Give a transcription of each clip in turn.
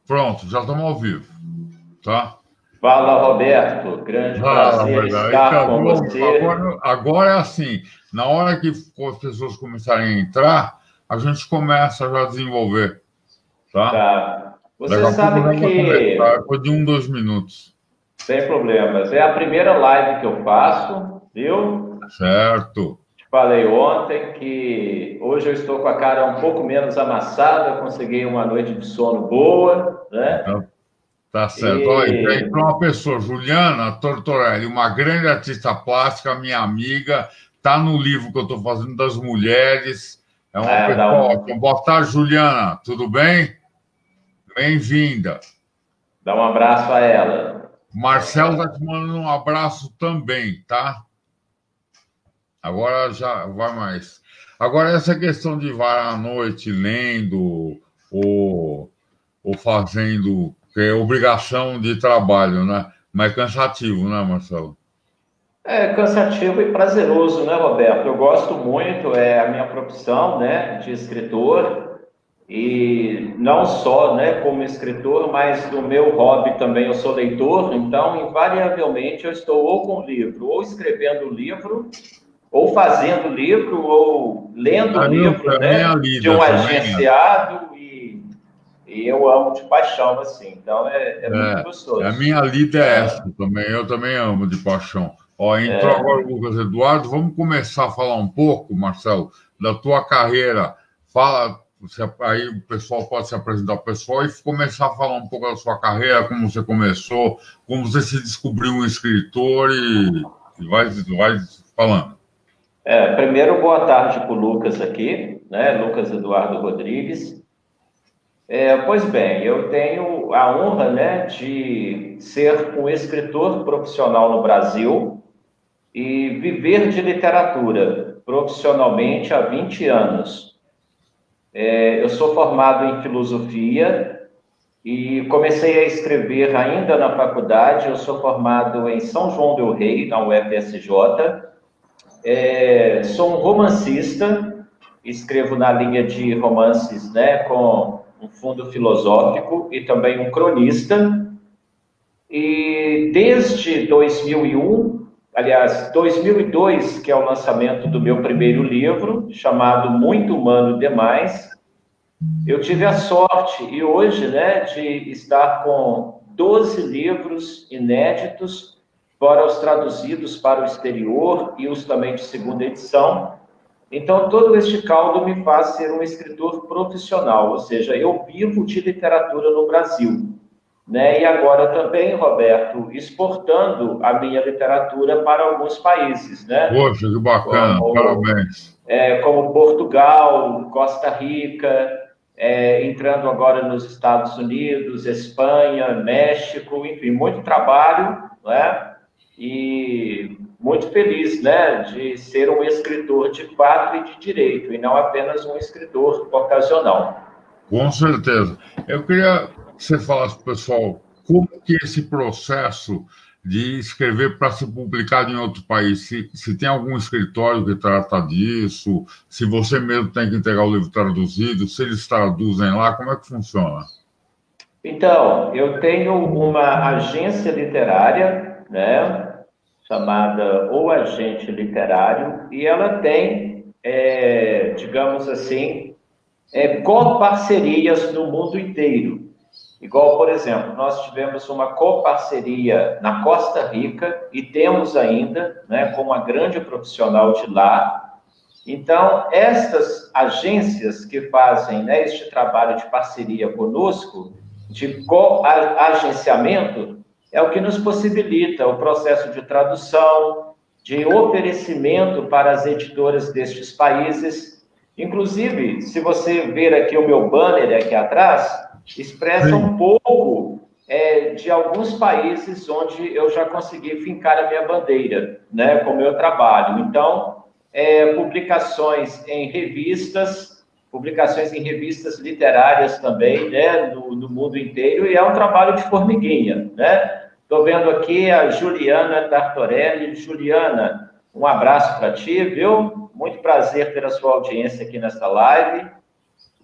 Pronto, já estamos ao vivo, tá? Fala, Roberto. Grande prazer estar com Então, você. agora é assim, na hora que as pessoas começarem a entrar, a gente começa já a desenvolver, tá? Tá. Daqui Você a pouco já sabe vai começar, que, depois de 2 minutos. sem problemas, é a primeira live que eu faço, viu? Certo. Te falei ontem que hoje eu estou com a cara um pouco menos amassada, consegui uma noite de sono boa, né? Então, tá certo. Olha, já E entrou uma pessoa, Juliana Tortorelli, uma grande artista plástica, minha amiga, tá no livro que eu estou fazendo das mulheres. É uma dá pessoa ótima. Boa tarde, Juliana. Tudo bem? Bem-vinda. dá um abraço a ela. Marcelo está te mandando um abraço também, tá? Agora já vai mais. Agora, essa questão de varar à noite lendo ou fazendo, que é obrigação de trabalho, né? Mas é cansativo, né, Marcelo? É cansativo e prazeroso, né, Roberto? Eu gosto muito, é a minha profissão, né, de escritor, e não só, né, como escritor, mas do meu hobby também eu sou leitor, então, invariavelmente, eu estou ou com livro, ou escrevendo livro, ou fazendo livro, ou lendo livro, É a minha né, de lida um também, agenciado, e eu amo de paixão, assim, então é muito a gostoso. minha lida é essa É, também, eu também amo de paixão. Ó, entrou agora o Lucas Eduardo, vamos começar a falar um pouco, Marcelo, da tua carreira. Fala, aí o pessoal pode se apresentar ao pessoal e começar a falar um pouco da sua carreira, como você começou, como você se descobriu um escritor e vai falando. Primeiro, boa tarde para o Lucas aqui, né? Lucas Eduardo Rodrigues. Pois bem, eu tenho a honra, né, de ser um escritor profissional no Brasil e viver de literatura profissionalmente há 20 anos. Eu sou formado em filosofia e comecei a escrever ainda na faculdade. Eu sou formado em São João del Rei, na UFSJ. Sou um romancista, escrevo na linha de romances, né, com um fundo filosófico e também um cronista. E desde 2001, aliás, 2002, que é o lançamento do meu primeiro livro, chamado Muito Humano Demais, eu tive a sorte e hoje, né, de estar com 12 livros inéditos, fora os traduzidos para o exterior e os também de segunda edição. Então, todo este caldo me faz ser um escritor profissional, ou seja, eu vivo de literatura no Brasil, né? E agora também, Roberto, exportando a minha literatura para alguns países, né? Poxa, que bacana, Como, parabéns. como Portugal, Costa Rica, entrando agora nos Estados Unidos, Espanha, México, enfim, muito trabalho, né? E muito feliz, né, de ser um escritor de fato e de direito, e não apenas um escritor ocasional. Com certeza. Eu queria que você falasse para o pessoal como que esse processo de escrever para ser publicado em outro país, se tem algum escritório que trata disso, se você mesmo tem que entregar o livro traduzido, se eles traduzem lá, como é que funciona? Então, eu tenho uma agência literária, né, chamada O Agente Literário, e ela tem, digamos assim, coparcerias no mundo inteiro. Igual, por exemplo, nós tivemos uma coparceria na Costa Rica e temos ainda, né, com uma grande profissional de lá. Então, estas agências que fazem, né, este trabalho de parceria conosco, de co-agenciamento, é o que nos possibilita o processo de tradução, de oferecimento para as editoras destes países. Inclusive, se você ver aqui o meu banner aqui atrás, expressa Sim. um pouco de alguns países onde eu já consegui fincar a minha bandeira, né, com o meu trabalho. Então, publicações em revistas literárias também, né, no mundo inteiro, e é um trabalho de formiguinha, né? Estou vendo aqui a Juliana Tartorelli. Juliana, um abraço para ti, viu? Muito prazer ter a sua audiência aqui nessa live.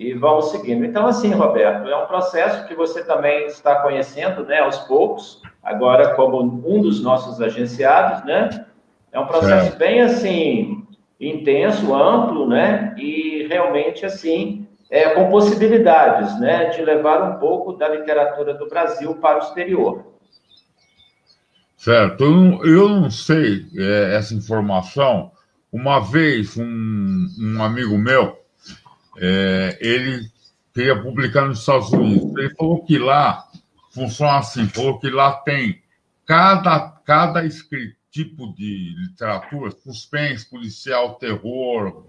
e vamos seguindo. Então, assim, Roberto, é um processo que você também está conhecendo, né, aos poucos, agora como um dos nossos agenciados, né? É um processo bem, assim, intenso, amplo, né? E realmente, assim, com possibilidades, né, de levar um pouco da literatura do Brasil para o exterior. Certo. Eu não sei essa informação. Uma vez, um amigo meu, ele queria publicar nos Estados Unidos. Ele falou que lá funciona assim, falou que lá tem cada tipo de literatura, suspense, policial, terror,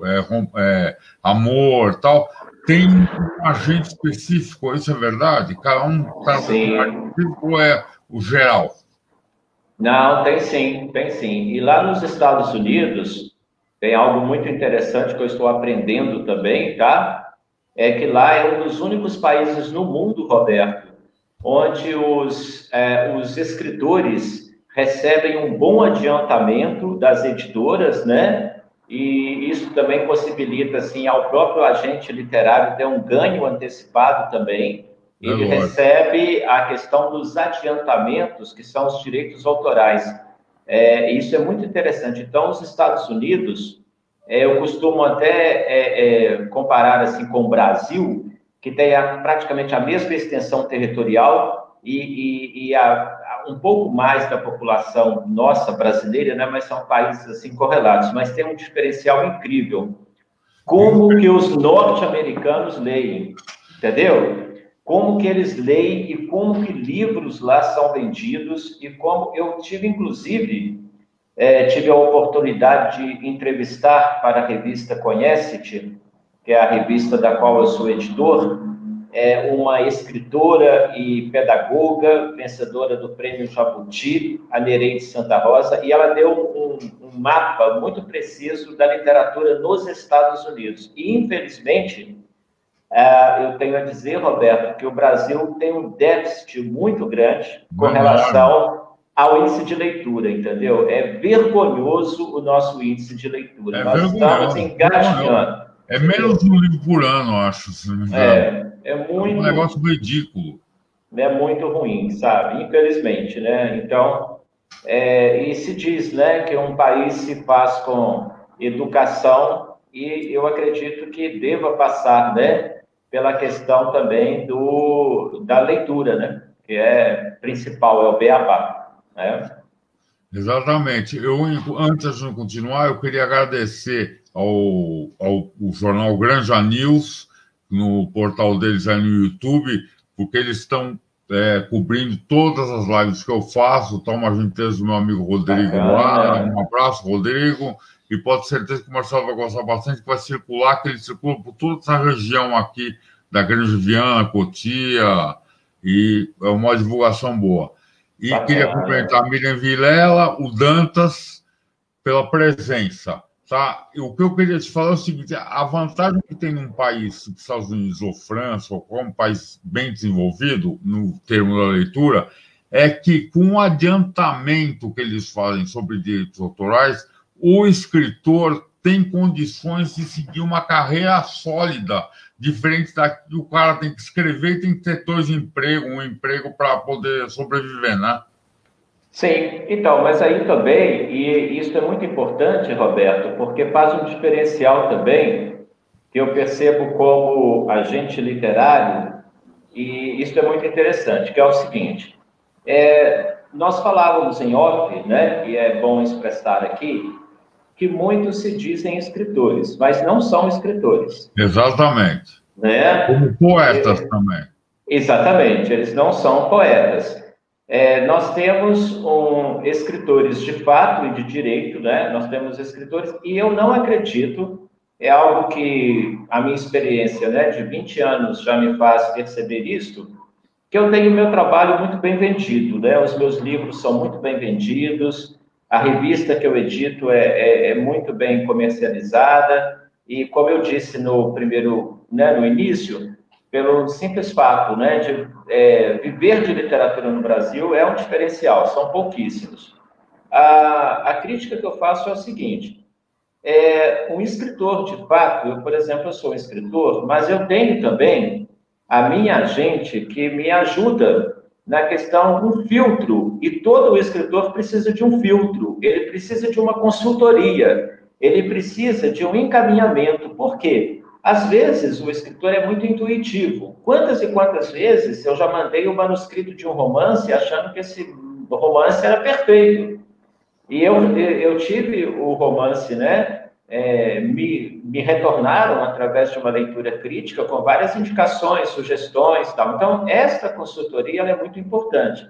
amor, tal, tem um agente específico, isso é verdade? Cada um específico é o geral. Não, tem sim, tem sim. E lá nos Estados Unidos, tem algo muito interessante que eu estou aprendendo também, tá? É que lá é um dos únicos países no mundo, Roberto, onde os escritores recebem um bom adiantamento das editoras, né? E isso também possibilita, assim, ao próprio agente literário ter um ganho antecipado também. Ele recebe a questão dos adiantamentos, que são os direitos autorais. Isso é muito interessante. Então, os Estados Unidos, eu costumo até comparar assim com o Brasil, que tem praticamente a mesma extensão territorial e um pouco mais da população nossa brasileira, né? Mas são países assim correlatos, mas tem um diferencial incrível. Como que os norte-americanos leem, entendeu? Como que eles leem e como que livros lá são vendidos e como eu tive, inclusive, tive a oportunidade de entrevistar para a revista Conhece-te, que é a revista da qual eu sou editor, uma escritora e pedagoga, vencedora do Prêmio Jabuti, a Nereide Santa Rosa, e ela deu um mapa muito preciso da literatura nos Estados Unidos. E, infelizmente, eu tenho a dizer, Roberto, que o Brasil tem um déficit muito grande com relação ao índice de leitura, entendeu? É vergonhoso o nosso índice de leitura. Nós estamos engatinhando. É menos de um livro por ano, acho. Se não me engano. É muito... um negócio ridículo. É muito ruim, sabe? Infelizmente, né? Então, e se diz, né, que um país se faz com educação e eu acredito que deva passar, né, pela questão também da leitura, né? Que é principal, é o beabá, né? Exatamente. Antes de continuar, eu queria agradecer ao jornal Granja News, no portal deles aí no YouTube, porque eles estão cobrindo todas as lives que eu faço. Está uma gentileza do meu amigo Rodrigo lá. Um abraço, Rodrigo. E pode ter certeza que o Marcelo vai gostar bastante, que vai circular, que ele circula por toda essa região aqui da Granja Viana, Cotia, e é uma divulgação boa. E queria cumprimentar a Miriam Vilela, o Dantas, pela presença. Tá? O que eu queria te falar é o seguinte: a vantagem que tem num país, Estados Unidos ou França, ou como um país bem desenvolvido, no termo da leitura, é que com o adiantamento que eles fazem sobre direitos autorais, o escritor tem condições de seguir uma carreira sólida, diferente da que o cara tem que escrever e tem que ter dois empregos, um emprego para poder sobreviver, né? Sim, então, mas aí também, e isso é muito importante, Roberto, porque faz um diferencial também, que eu percebo como agente literário, e isso é muito interessante, que é o seguinte, nós falávamos em off, né, e é bom expressar aqui, que muitos se dizem escritores, mas não são escritores. Exatamente. Né? Como poetas também. Exatamente, eles não são poetas. Nós temos escritores de fato e de direito, né? Nós temos escritores, e eu não acredito, é algo que a minha experiência, né, de 20 anos já me faz perceber isto, que eu tenho meu trabalho muito bem vendido, né? Os meus livros são muito bem vendidos, a revista que eu edito é muito bem comercializada, e como eu disse no primeiro, né, no início, pelo simples fato, né, de viver de literatura no Brasil é um diferencial, são pouquíssimos. A crítica que eu faço é o seguinte: um escritor, de fato. Eu, por exemplo, eu sou um escritor, mas eu tenho também a minha agente que me ajuda na questão do filtro, e todo escritor precisa de um filtro, ele precisa de uma consultoria, ele precisa de um encaminhamento. Por quê? Às vezes o escritor é muito intuitivo. Quantas e quantas vezes eu já mandei o manuscrito de um romance achando que esse romance era perfeito. E eu tive o romance, né? Me retornaram através de uma leitura crítica com várias indicações, sugestões e tal. Então, esta consultoria ela é muito importante.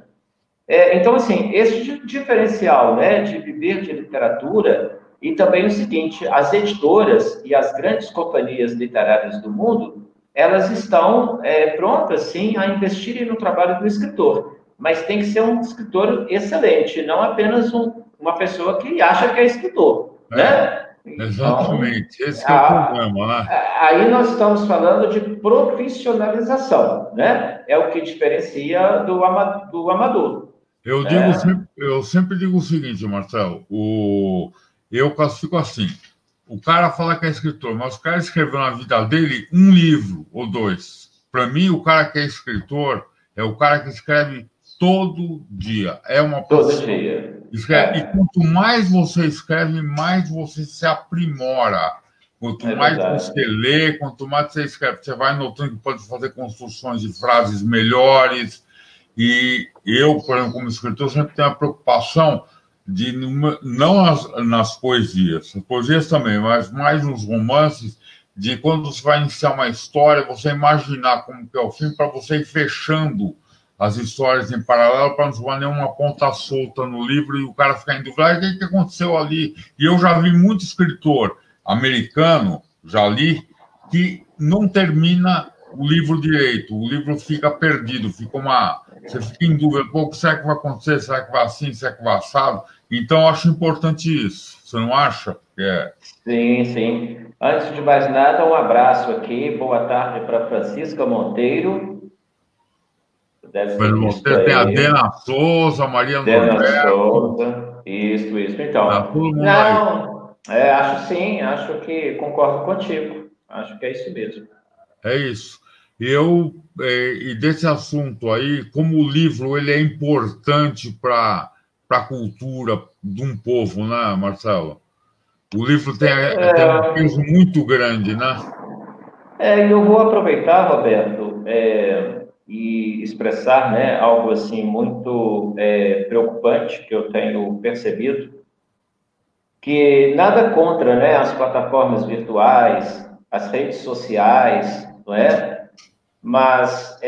Então, assim, esse diferencial, né, de viver de literatura, e também o seguinte, as editoras e as grandes companhias literárias do mundo, elas estão prontas, sim, a investirem no trabalho do escritor, mas tem que ser um escritor excelente, não apenas uma pessoa que acha que é escritor, né? Exatamente, Então, esse que é o problema, né? aí nós estamos falando de profissionalização, né? É o que diferencia do amador, né? Eu sempre digo o seguinte, Marcelo, eu classifico assim, o cara fala que é escritor, mas o cara escreveu na vida dele um livro ou dois. Para mim, o cara que é escritor é o cara que escreve todo dia. É uma Todo profissão. dia. E quanto mais você escreve, mais você se aprimora. Quanto mais Verdade. você lê, quanto mais você escreve, você vai notando que pode fazer construções de frases melhores. E eu, por exemplo, como escritor, sempre tenho a preocupação de, não nas poesias, as poesias também, mas mais nos romances, de quando você vai iniciar uma história, você imaginar como que é o fim, para você ir fechando as histórias em paralelo, para não jogar nenhuma ponta solta no livro e o cara ficar em dúvida, o que aconteceu ali? E eu já vi muito escritor americano, já li, que não termina o livro direito, o livro fica perdido, você fica em dúvida, pô, será que vai acontecer? Será que vai assim? Será que vai assado? Então, eu acho importante isso. Você não acha? Sim, sim. Antes de mais nada, um abraço aqui. Boa tarde para Francisca Monteiro. Deve ter visto Tem a aí. Dena Souza, a Maria Dena Norberto, Souza. Isso. tá Então, todo mundo aí. não, acho sim, acho que concordo contigo. Acho que é isso mesmo. É isso. E desse assunto aí, como o livro ele é importante para a cultura de um povo, né, Marcelo? O livro tem um peso muito grande, né? Eu vou aproveitar, Roberto, e expressar, né, algo assim muito preocupante que eu tenho percebido, que nada contra, né, as plataformas virtuais, as redes sociais, não é? Mas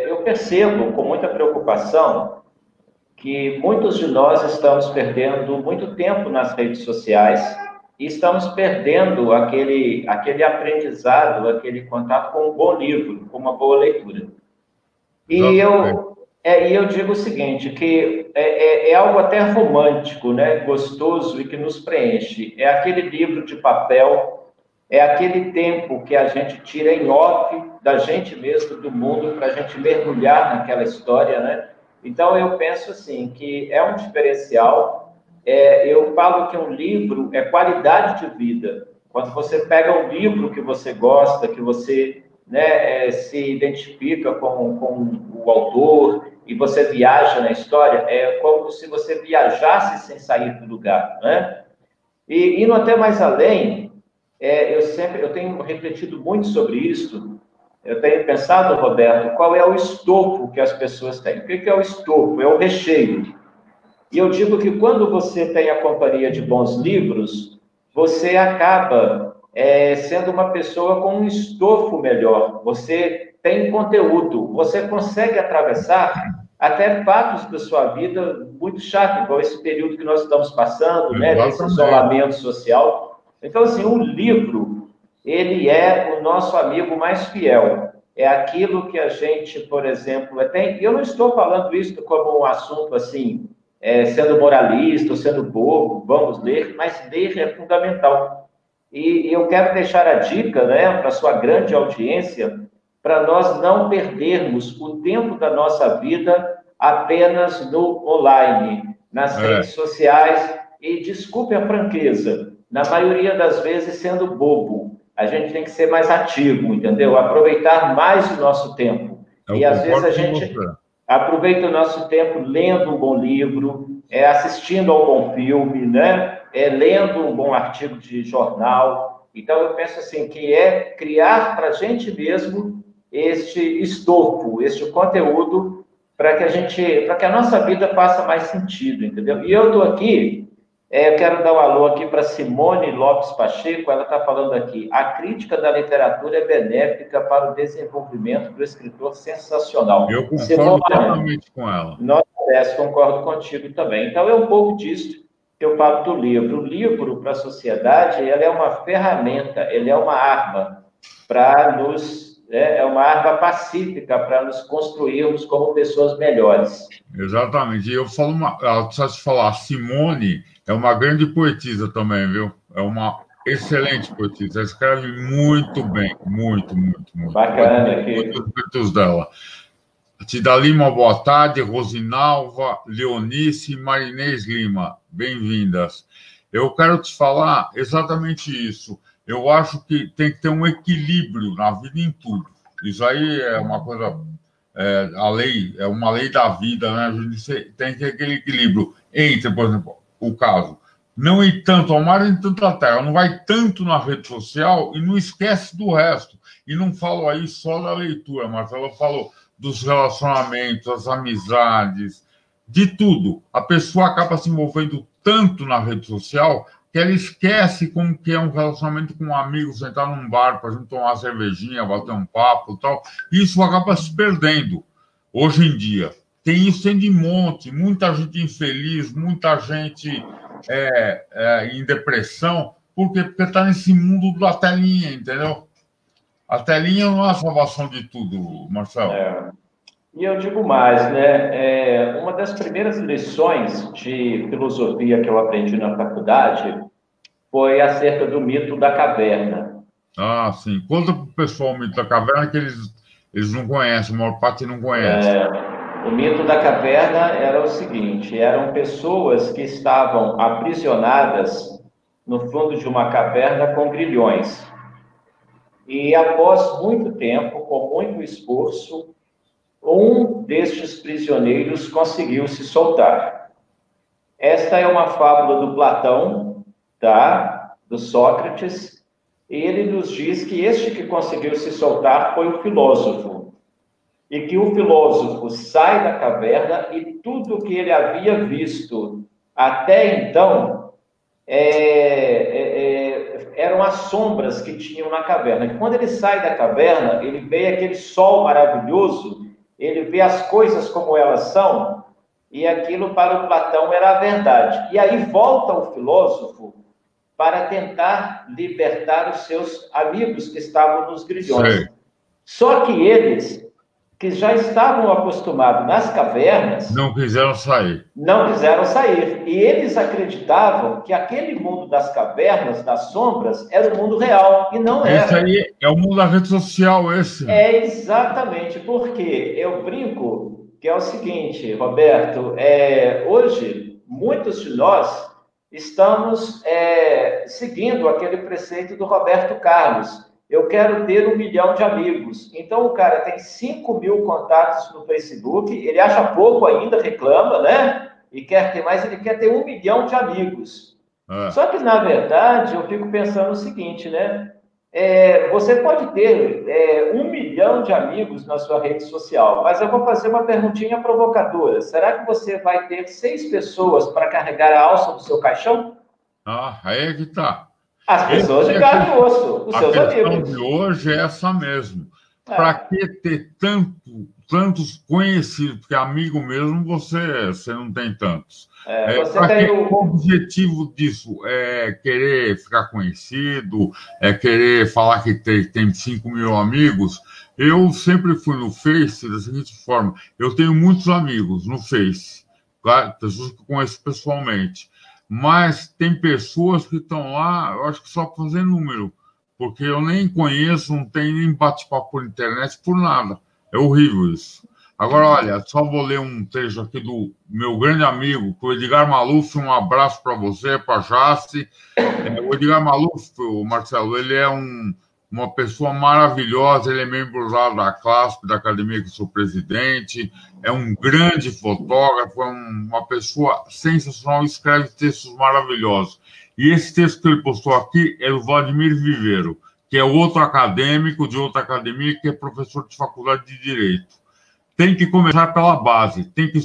eu percebo com muita preocupação que muitos de nós estamos perdendo muito tempo nas redes sociais e estamos perdendo aquele aprendizado, aquele contato com um bom livro, com uma boa leitura. E eu digo o seguinte, que é algo até romântico, né? Gostoso e que nos preenche. É aquele livro de papel, é aquele tempo que a gente tira em off da gente mesmo, do mundo, para a gente mergulhar naquela história, né? Então, eu penso assim, que é um diferencial. Eu falo que um livro é qualidade de vida. Quando você pega um livro que você gosta, que você, né, se identifica com o autor e você viaja na história, é como se você viajasse sem sair do lugar, né? E indo até mais além, eu tenho refletido muito sobre isso. Eu tenho pensado, Roberto, qual é o estofo que as pessoas têm. O que é o estofo? É o recheio. E eu digo que quando você tem a companhia de bons livros, você acaba sendo uma pessoa com um estofo melhor. Você tem conteúdo, você consegue atravessar até fatos da sua vida muito chatos, igual esse período que nós estamos passando, né, desse isolamento social. Então, assim, o livro, ele é o nosso amigo mais fiel. É aquilo que a gente, por exemplo, tem. Eu não estou falando isso como um assunto assim, sendo moralista ou sendo bobo, vamos ler, mas ler é fundamental. E eu quero deixar a dica, né, para a sua grande audiência, para nós não perdermos o tempo da nossa vida apenas no online, nas redes sociais. E desculpe a franqueza, na maioria das vezes, sendo bobo. A gente tem que ser mais ativo, entendeu? Aproveitar mais o nosso tempo. E às vezes a gente aproveita o nosso tempo lendo um bom livro, assistindo a um bom filme, né? Lendo um bom artigo de jornal. Então, eu penso assim, que é criar para a gente mesmo este estofo, este conteúdo, para que a nossa vida faça mais sentido, entendeu? E eu estou aqui, eu quero dar um alô aqui para Simone Lopes Pacheco, ela está falando aqui, a crítica da literatura é benéfica para o desenvolvimento do escritor sensacional. Eu concordo totalmente com ela. Nós, concordo contigo também. Então, é um pouco disso que eu falo do livro. O livro, para a sociedade, ele é uma ferramenta, ele é uma arma para nos... é uma arma pacífica para nos construirmos como pessoas melhores. Exatamente. E eu falo só te falar, a Simone é uma grande poetisa também, viu? É uma excelente poetisa. Ela escreve muito bem, muito. Bacana. Muitos escritos dela. Tida Lima, boa tarde. Rosinalva, Leonice, Marinês Lima, bem-vindas. Eu quero te falar exatamente isso. Eu acho que tem que ter um equilíbrio na vida em tudo. Isso aí é uma coisa... a lei, é uma lei da vida, né? A gente tem que ter aquele equilíbrio entre, por exemplo, o caso, não ir tanto ao mar, nem tanto à terra, não vai tanto na rede social e não esquece do resto. E não falo aí só da leitura, Marcelo falou dos relacionamentos, das amizades, de tudo. A pessoa acaba se envolvendo tanto na rede social que ela esquece como que é um relacionamento com um amigo, sentar num bar para a gente tomar uma cervejinha, bater um papo e tal. Isso acaba se perdendo hoje em dia. Tem isso, tem de monte, muita gente infeliz, muita gente em depressão, porque está nesse mundo da telinha, entendeu? A telinha não é a salvação de tudo, Marcelo. E eu digo mais, né? Uma das primeiras lições de filosofia que eu aprendi na faculdade foi acerca do mito da caverna. Ah, sim. Conta para o pessoal o mito da caverna, que eles não conhecem, a maior parte não conhece. O mito da caverna era o seguinte: eram pessoas que estavam aprisionadas no fundo de uma caverna com grilhões. E após muito tempo, com muito esforço, um destes prisioneiros conseguiu se soltar. Esta é uma fábula do Platão, tá? Do Sócrates, e ele nos diz que este que conseguiu se soltar foi o filósofo, e que o filósofo sai da caverna e tudo que ele havia visto até então eram as sombras que tinham na caverna. E quando ele sai da caverna, ele vê aquele sol maravilhoso, ele vê as coisas como elas são, e aquilo para o Platão era a verdade. E aí volta o filósofo para tentar libertar os seus amigos que estavam nos grilhões. Sim. Só que eles, que já estavam acostumados nas cavernas... Não quiseram sair. Não quiseram sair. E eles acreditavam que aquele mundo das cavernas, das sombras, era o mundo real. E não era. Esse aí é o mundo da rede social, esse. Exatamente. Porque eu brinco que é o seguinte, Roberto, hoje, muitos de nós estamos seguindo aquele preceito do Roberto Carlos. Eu quero ter 1 milhão de amigos. Então, o cara tem 5.000 contatos no Facebook, ele acha pouco ainda, reclama, né? E quer ter mais, ele quer ter 1 milhão de amigos. Só que, na verdade, eu fico pensando o seguinte, né? Você pode ter 1 milhão de amigos na sua rede social, mas eu vou fazer uma perguntinha provocadora. Será que você vai ter 6 pessoas para carregar a alça do seu caixão? Aí é que tá. As pessoas de carne e osso, os seus amigos. A questão de hoje é essa mesmo. Para que ter tantos conhecidos? Porque amigo mesmo você não tem tantos. O objetivo disso é querer ficar conhecido, é querer falar que tem 5.000 amigos. Eu sempre fui no Face da seguinte forma: eu tenho muitos amigos no Face, claro, pessoas que eu conheço pessoalmente. Mas tem pessoas que estão lá, eu acho que só para fazer número, porque eu nem conheço, não tenho nem bate-papo por internet, por nada. É horrível isso. Agora, olha, só vou ler um trecho aqui do meu grande amigo, o Edgar Maluf. Um abraço para você, para Jace. O Edgar Maluf, o Marcelo, ele é uma pessoa maravilhosa, ele é membro lá da CLASP, da academia que eu sou presidente, é um grande fotógrafo, é uma pessoa sensacional, escreve textos maravilhosos. E esse texto que ele postou aqui é do Vladimir Viveiro, que é outro acadêmico de outra academia, que é professor de faculdade de Direito. Tem que começar pela base, tem que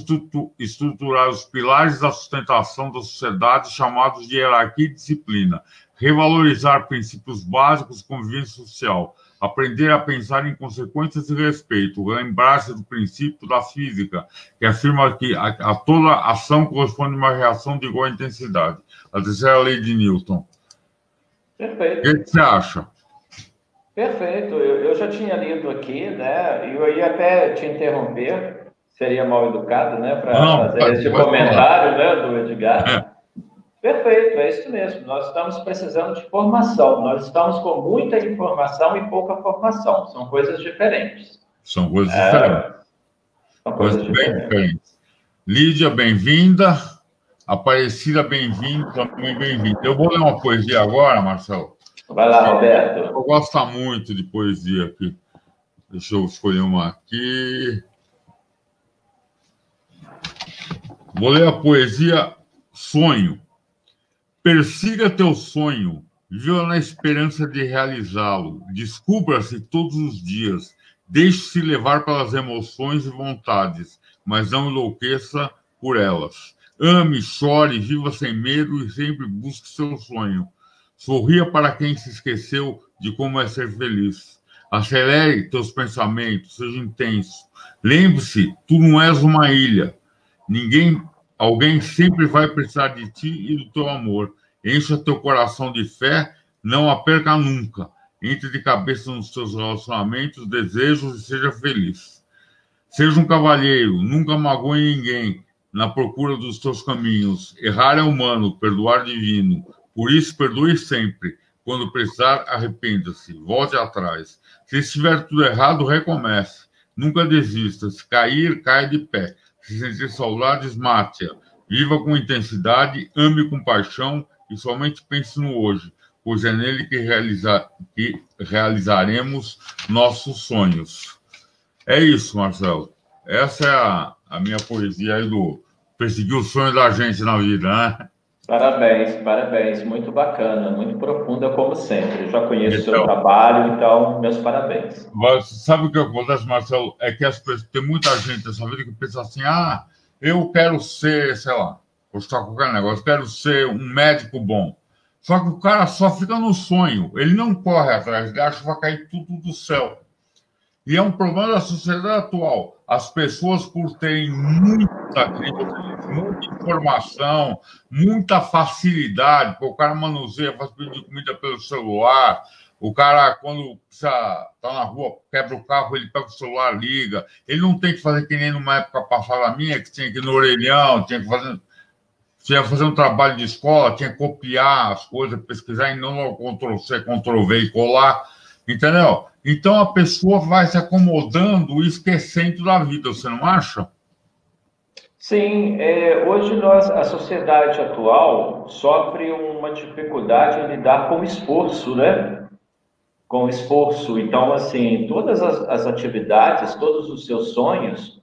estruturar os pilares da sustentação da sociedade, chamados de hierarquia e disciplina, revalorizar princípios básicos de convivência social, aprender a pensar em consequências e respeito, lembrar-se do princípio da física, que afirma que a toda ação corresponde uma reação de igual intensidade. A terceira lei de Newton. Perfeito. O que você acha? Perfeito, eu já tinha lido aqui, né? E eu ia até te interromper, seria mal educado, né? Para fazer esse comentário, né, do Edgar. Perfeito, é isso mesmo. Nós estamos precisando de formação. Nós estamos com muita informação e pouca formação. São coisas diferentes. São coisas diferentes. São coisas bem diferentes. Lídia, bem-vinda. Aparecida, bem-vinda. Também bem-vinda. Eu vou ler uma poesia agora, Marcelo. Vai lá, Roberto. Eu gosto muito de poesia aqui. Deixa eu escolher uma aqui. Vou ler a poesia Sonho. Persiga teu sonho, viva na esperança de realizá-lo. Descubra-se todos os dias. Deixe-se levar pelas emoções e vontades, mas não enlouqueça por elas. Ame, chore, viva sem medo e sempre busque seu sonho. Sorria para quem se esqueceu de como é ser feliz. Acelere teus pensamentos, seja intenso. Lembre-se, tu não és uma ilha. Alguém sempre vai precisar de ti e do teu amor. Encha teu coração de fé, não a perca nunca. Entre de cabeça nos teus relacionamentos, desejos e seja feliz. Seja um cavalheiro, nunca magoe ninguém na procura dos teus caminhos. Errar é humano, perdoar divino. Por isso, perdoe sempre. Quando precisar, arrependa-se. Volte atrás. Se estiver tudo errado, recomece. Nunca desista. Se cair, caia de pé. Se sentir saudades, mate-a. Viva com intensidade, ame com paixão e somente pense no hoje, pois é nele que realizaremos nossos sonhos. É isso, Marcelo. Essa é a minha poesia aí do perseguir o sonho da gente na vida, né? Parabéns, parabéns. Muito bacana, muito profunda, como sempre. Eu já conheço o seu trabalho, então, meus parabéns. Mas sabe o que acontece, Marcelo? É que tem muita gente nessa vida que pensa assim, eu quero ser, sei lá, vou estar com qualquer negócio, quero ser um médico bom. Só que o cara só fica no sonho, ele não corre atrás, ele acha que vai cair tudo do céu. E é um problema da sociedade atual. As pessoas, por terem muita informação, muita facilidade, o cara manuseia, faz pedido de comida pelo celular, o cara, quando está na rua, quebra o carro, ele pega o celular, liga. Ele não tem que fazer que nem numa época passada minha, que tinha que ir no orelhão, tinha que fazer um trabalho de escola, tinha que copiar as coisas, pesquisar e não Ctrl-C, Ctrl-V e colar, entendeu? Então a pessoa vai se acomodando e esquecendo da vida, você não acha? Sim, hoje a sociedade atual sofre uma dificuldade em lidar com o esforço, né? Com o esforço. Então, assim, todas as atividades, todos os seus sonhos,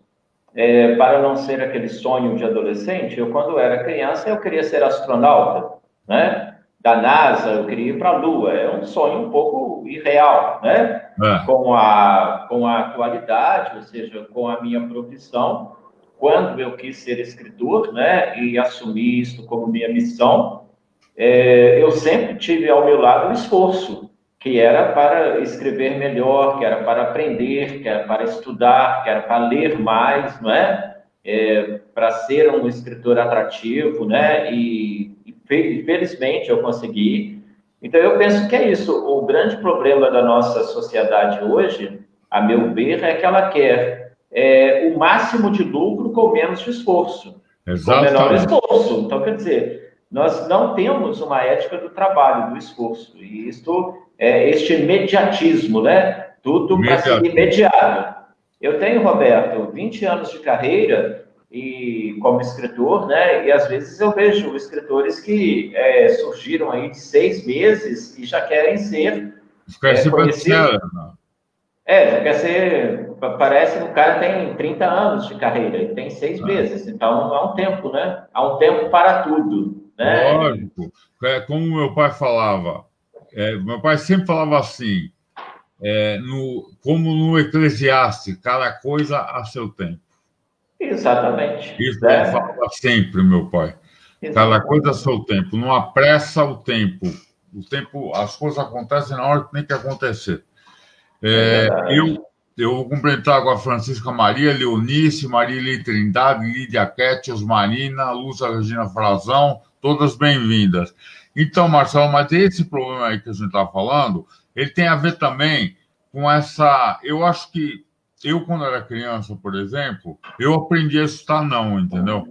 para não ser aquele sonho de adolescente, eu quando era criança eu queria ser astronauta, né? Da NASA, eu queria ir para a Lua. É um sonho um pouco irreal, né? Com a atualidade, ou seja, com a minha profissão, quando eu quis ser escritor, né? E assumir isso como minha missão, eu sempre tive ao meu lado o esforço, que era para escrever melhor, que era para aprender, que era para estudar, que era para ler mais, não é? Para ser um escritor atrativo, né? E felizmente eu consegui. Então eu penso que é isso. O grande problema da nossa sociedade hoje, a meu ver, é que ela quer o máximo de lucro com menos de esforço. Exatamente. Com menor esforço. Então, quer dizer, nós não temos uma ética do trabalho, do esforço. E isto este imediatismo, né? Tudo para ser imediato. Eu tenho, Roberto, 20 anos de carreira e como escritor, né? E às vezes eu vejo escritores que surgiram aí de 6 meses e já querem ser Quer ser conhecidos. best-seller, né? Já quer ser. Parece que o cara tem 30 anos de carreira e tem 6 meses. Então há um tempo, né? Há um tempo para tudo, né? Lógico. Como meu pai falava, meu pai sempre falava assim, como no Eclesiastes, cada coisa a seu tempo. Exatamente, Isso ele né? falava sempre, meu pai. Cada coisa a Exatamente. seu tempo. Não apressa o tempo. O tempo, as coisas acontecem na hora que tem que acontecer. É Eu, verdade. eu vou cumprimentar agora a Francisca Maria, Leonice, Marília Trindade, Lídia Quetios, Marina, Lúcia Regina Frazão, todas bem-vindas. Então, Marcelo, mas esse problema aí que a gente está falando, ele tem a ver também com essa. Eu acho que quando era criança, por exemplo, eu aprendi a escutar não, entendeu?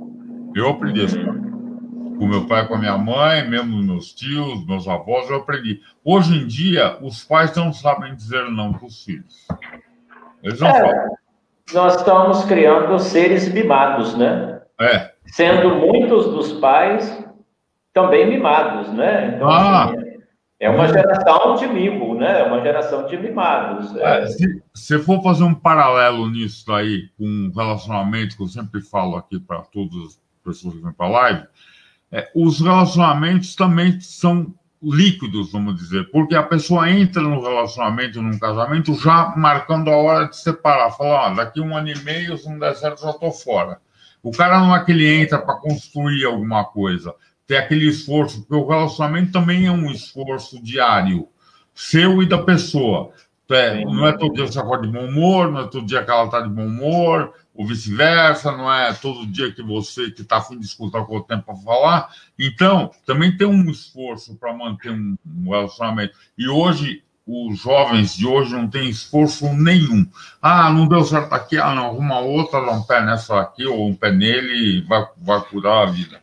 Eu aprendi a escutar com meu pai, com a minha mãe, mesmo meus tios, meus avós, eu aprendi. Hoje em dia, os pais não sabem dizer não para os filhos. Eles não falam. Nós estamos criando seres mimados, né? É. Sendo muitos dos pais também mimados, né? Então, assim, Ah, é uma geração de mimo, né? É uma geração de mimados. se for fazer um paralelo nisso daí, com um relacionamento que eu sempre falo aqui para todas as pessoas que vêm para a live, os relacionamentos também são líquidos, vamos dizer, porque a pessoa entra no relacionamento, num casamento, já marcando a hora de separar. Fala, daqui 1 ano e meio, se não der certo, já estou fora. O cara não é que ele entra para construir alguma coisa, tem aquele esforço, porque o relacionamento também é um esforço diário, seu e da pessoa. Não é todo dia que você acorda de bom humor, não é todo dia que ela está de bom humor, ou vice-versa, não é todo dia que você que está afim de escutar com o tempo para falar. Então, também tem um esforço para manter um relacionamento. E hoje, os jovens de hoje não têm esforço nenhum. Ah, não deu certo aqui, não, arruma outra, dá um pé nessa aqui, ou um pé nele, e vai curar a vida.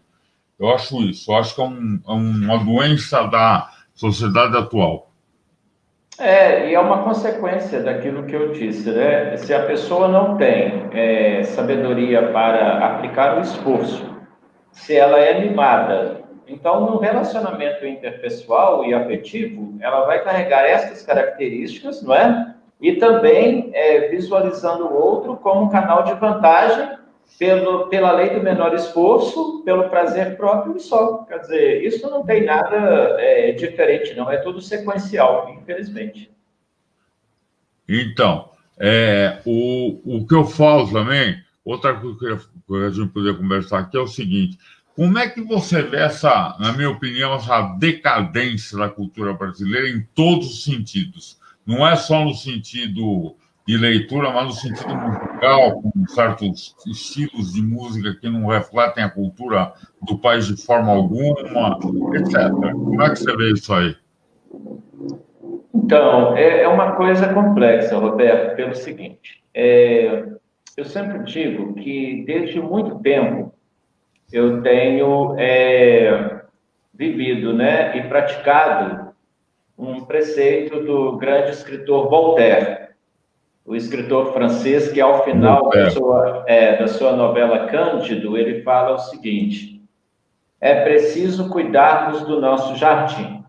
Eu acho isso. Eu acho que é uma doença da sociedade atual. E é uma consequência daquilo que eu disse, né? Se a pessoa não tem sabedoria para aplicar o esforço, se ela é mimada, então no relacionamento interpessoal e afetivo, ela vai carregar essas características, não é? E também visualizando o outro como um canal de vantagem pela lei do menor esforço, pelo prazer próprio e só. Quer dizer, isso não tem nada diferente, não. É tudo sequencial, infelizmente. Então, o que eu falo também, outra coisa que a gente poder conversar aqui é o seguinte: como é que você vê essa, na minha opinião, essa decadência da cultura brasileira em todos os sentidos? Não é só no sentido de leitura, mas no sentido musical, com certos estilos de música que não refletem a cultura do país de forma alguma, etc. Como é que você vê isso aí? Então, é uma coisa complexa, Roberto, pelo seguinte. Eu sempre digo que, desde muito tempo, eu tenho vivido, né, e praticado um preceito do grande escritor Voltaire, o escritor francês que, ao final da sua novela Cândido, ele fala o seguinte: é preciso cuidarmos do nosso jardim.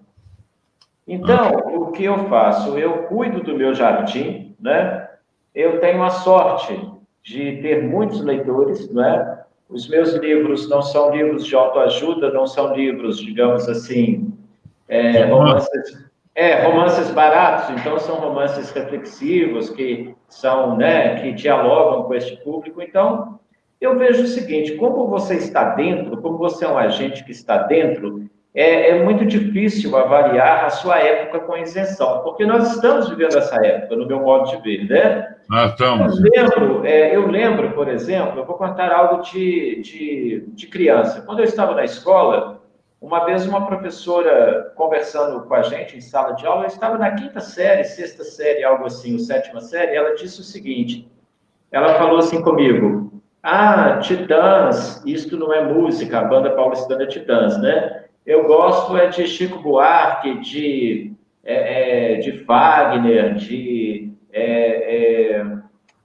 Então, o que eu faço? Eu cuido do meu jardim, né? Eu tenho a sorte de ter muitos leitores, né? Os meus livros não são livros de autoajuda, não são livros, digamos assim, romances baratos, então são romances reflexivos que são, né, que dialogam com este público. Então, eu vejo o seguinte: como você está dentro, como você é um agente que está dentro, é muito difícil avaliar a sua época com isenção, porque nós estamos vivendo essa época, no meu modo de ver, né? Nós estamos. Eu lembro, por exemplo, eu vou contar algo de criança. Quando eu estava na escola, uma vez uma professora conversando com a gente em sala de aula, eu estava na quinta série, sexta série, algo assim, ou sétima série, ela disse o seguinte, ela falou assim comigo: ah, Titãs, isto não é música, a banda paulistana Titãs, né? Eu gosto de Chico Buarque, de Wagner, de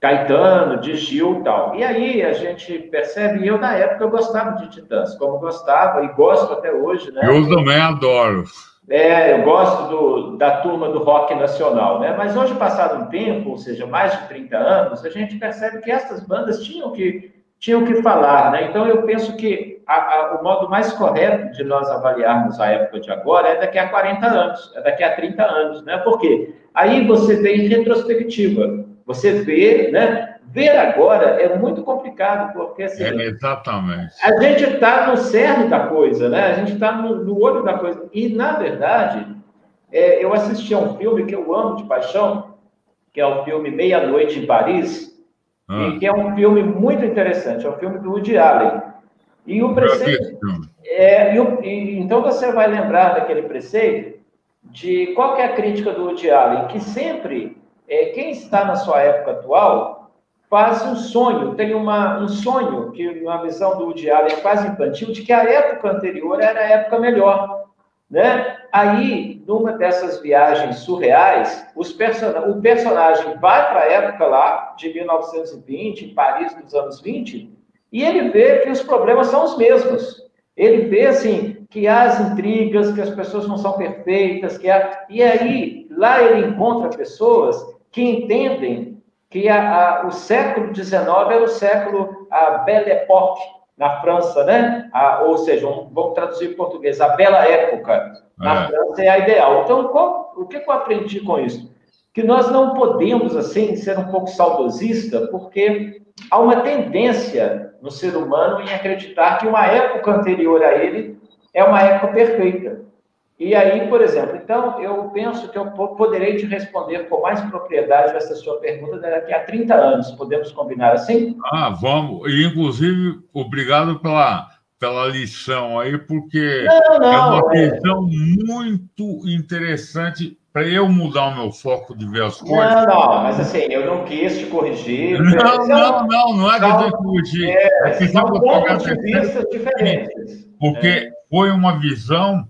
Caetano, de Gil e tal. E aí a gente percebe, e eu na época eu gostava de Titãs, como gostava e gosto até hoje, né? Eu também adoro. Eu gosto da turma do rock nacional, né? Mas hoje, passado um tempo, ou seja, mais de 30 anos, a gente percebe que essas bandas tinham que falar, né? Então, eu penso que o modo mais correto de nós avaliarmos a época de agora é daqui a 40 anos, é daqui a 30 anos, né? Por quê? Aí você vê em retrospectiva, você vê, né? Ver agora é muito complicado, porque assim, Exatamente. a gente está no cerne da coisa, né? A gente está no olho da coisa. E, na verdade, eu assisti a um filme que eu amo de paixão, que é o filme Meia-Noite em Paris, e que é um filme muito interessante, é um filme do Woody Allen. E o preceito... então você vai lembrar daquele preceito de qual que é a crítica do Woody Allen, que sempre, quem está na sua época atual faz um sonho, tem um sonho, que uma visão do Woody Allen quase infantil, de que a época anterior era a época melhor, né? Aí, numa dessas viagens surreais, o personagem vai para a época lá, de 1920, em Paris dos anos 20, e ele vê que os problemas são os mesmos. Ele vê, assim, que há as intrigas, que as pessoas não são perfeitas, e aí, lá ele encontra pessoas que entendem que o século XIX era o século, a Belle Époque, na França, né? Ou seja, vamos traduzir em português, a Bela Época na França é a ideal. Então, o que eu aprendi com isso? Que nós não podemos, assim, ser um pouco saudosista, porque há uma tendência no ser humano em acreditar que uma época anterior a ele é uma época perfeita. E aí, por exemplo, então, eu penso que eu poderei te responder com mais propriedade essa sua pergunta daqui a 30 anos. Podemos combinar assim? Vamos. E, inclusive, obrigado pela lição aí, porque Não, é uma visão muito interessante para eu mudar o meu foco de ver as coisas. Não, mas assim, eu não quis te corrigir. Não é questão de corrigir. É questão são de eu pontos de vista diferentes. Porque foi uma visão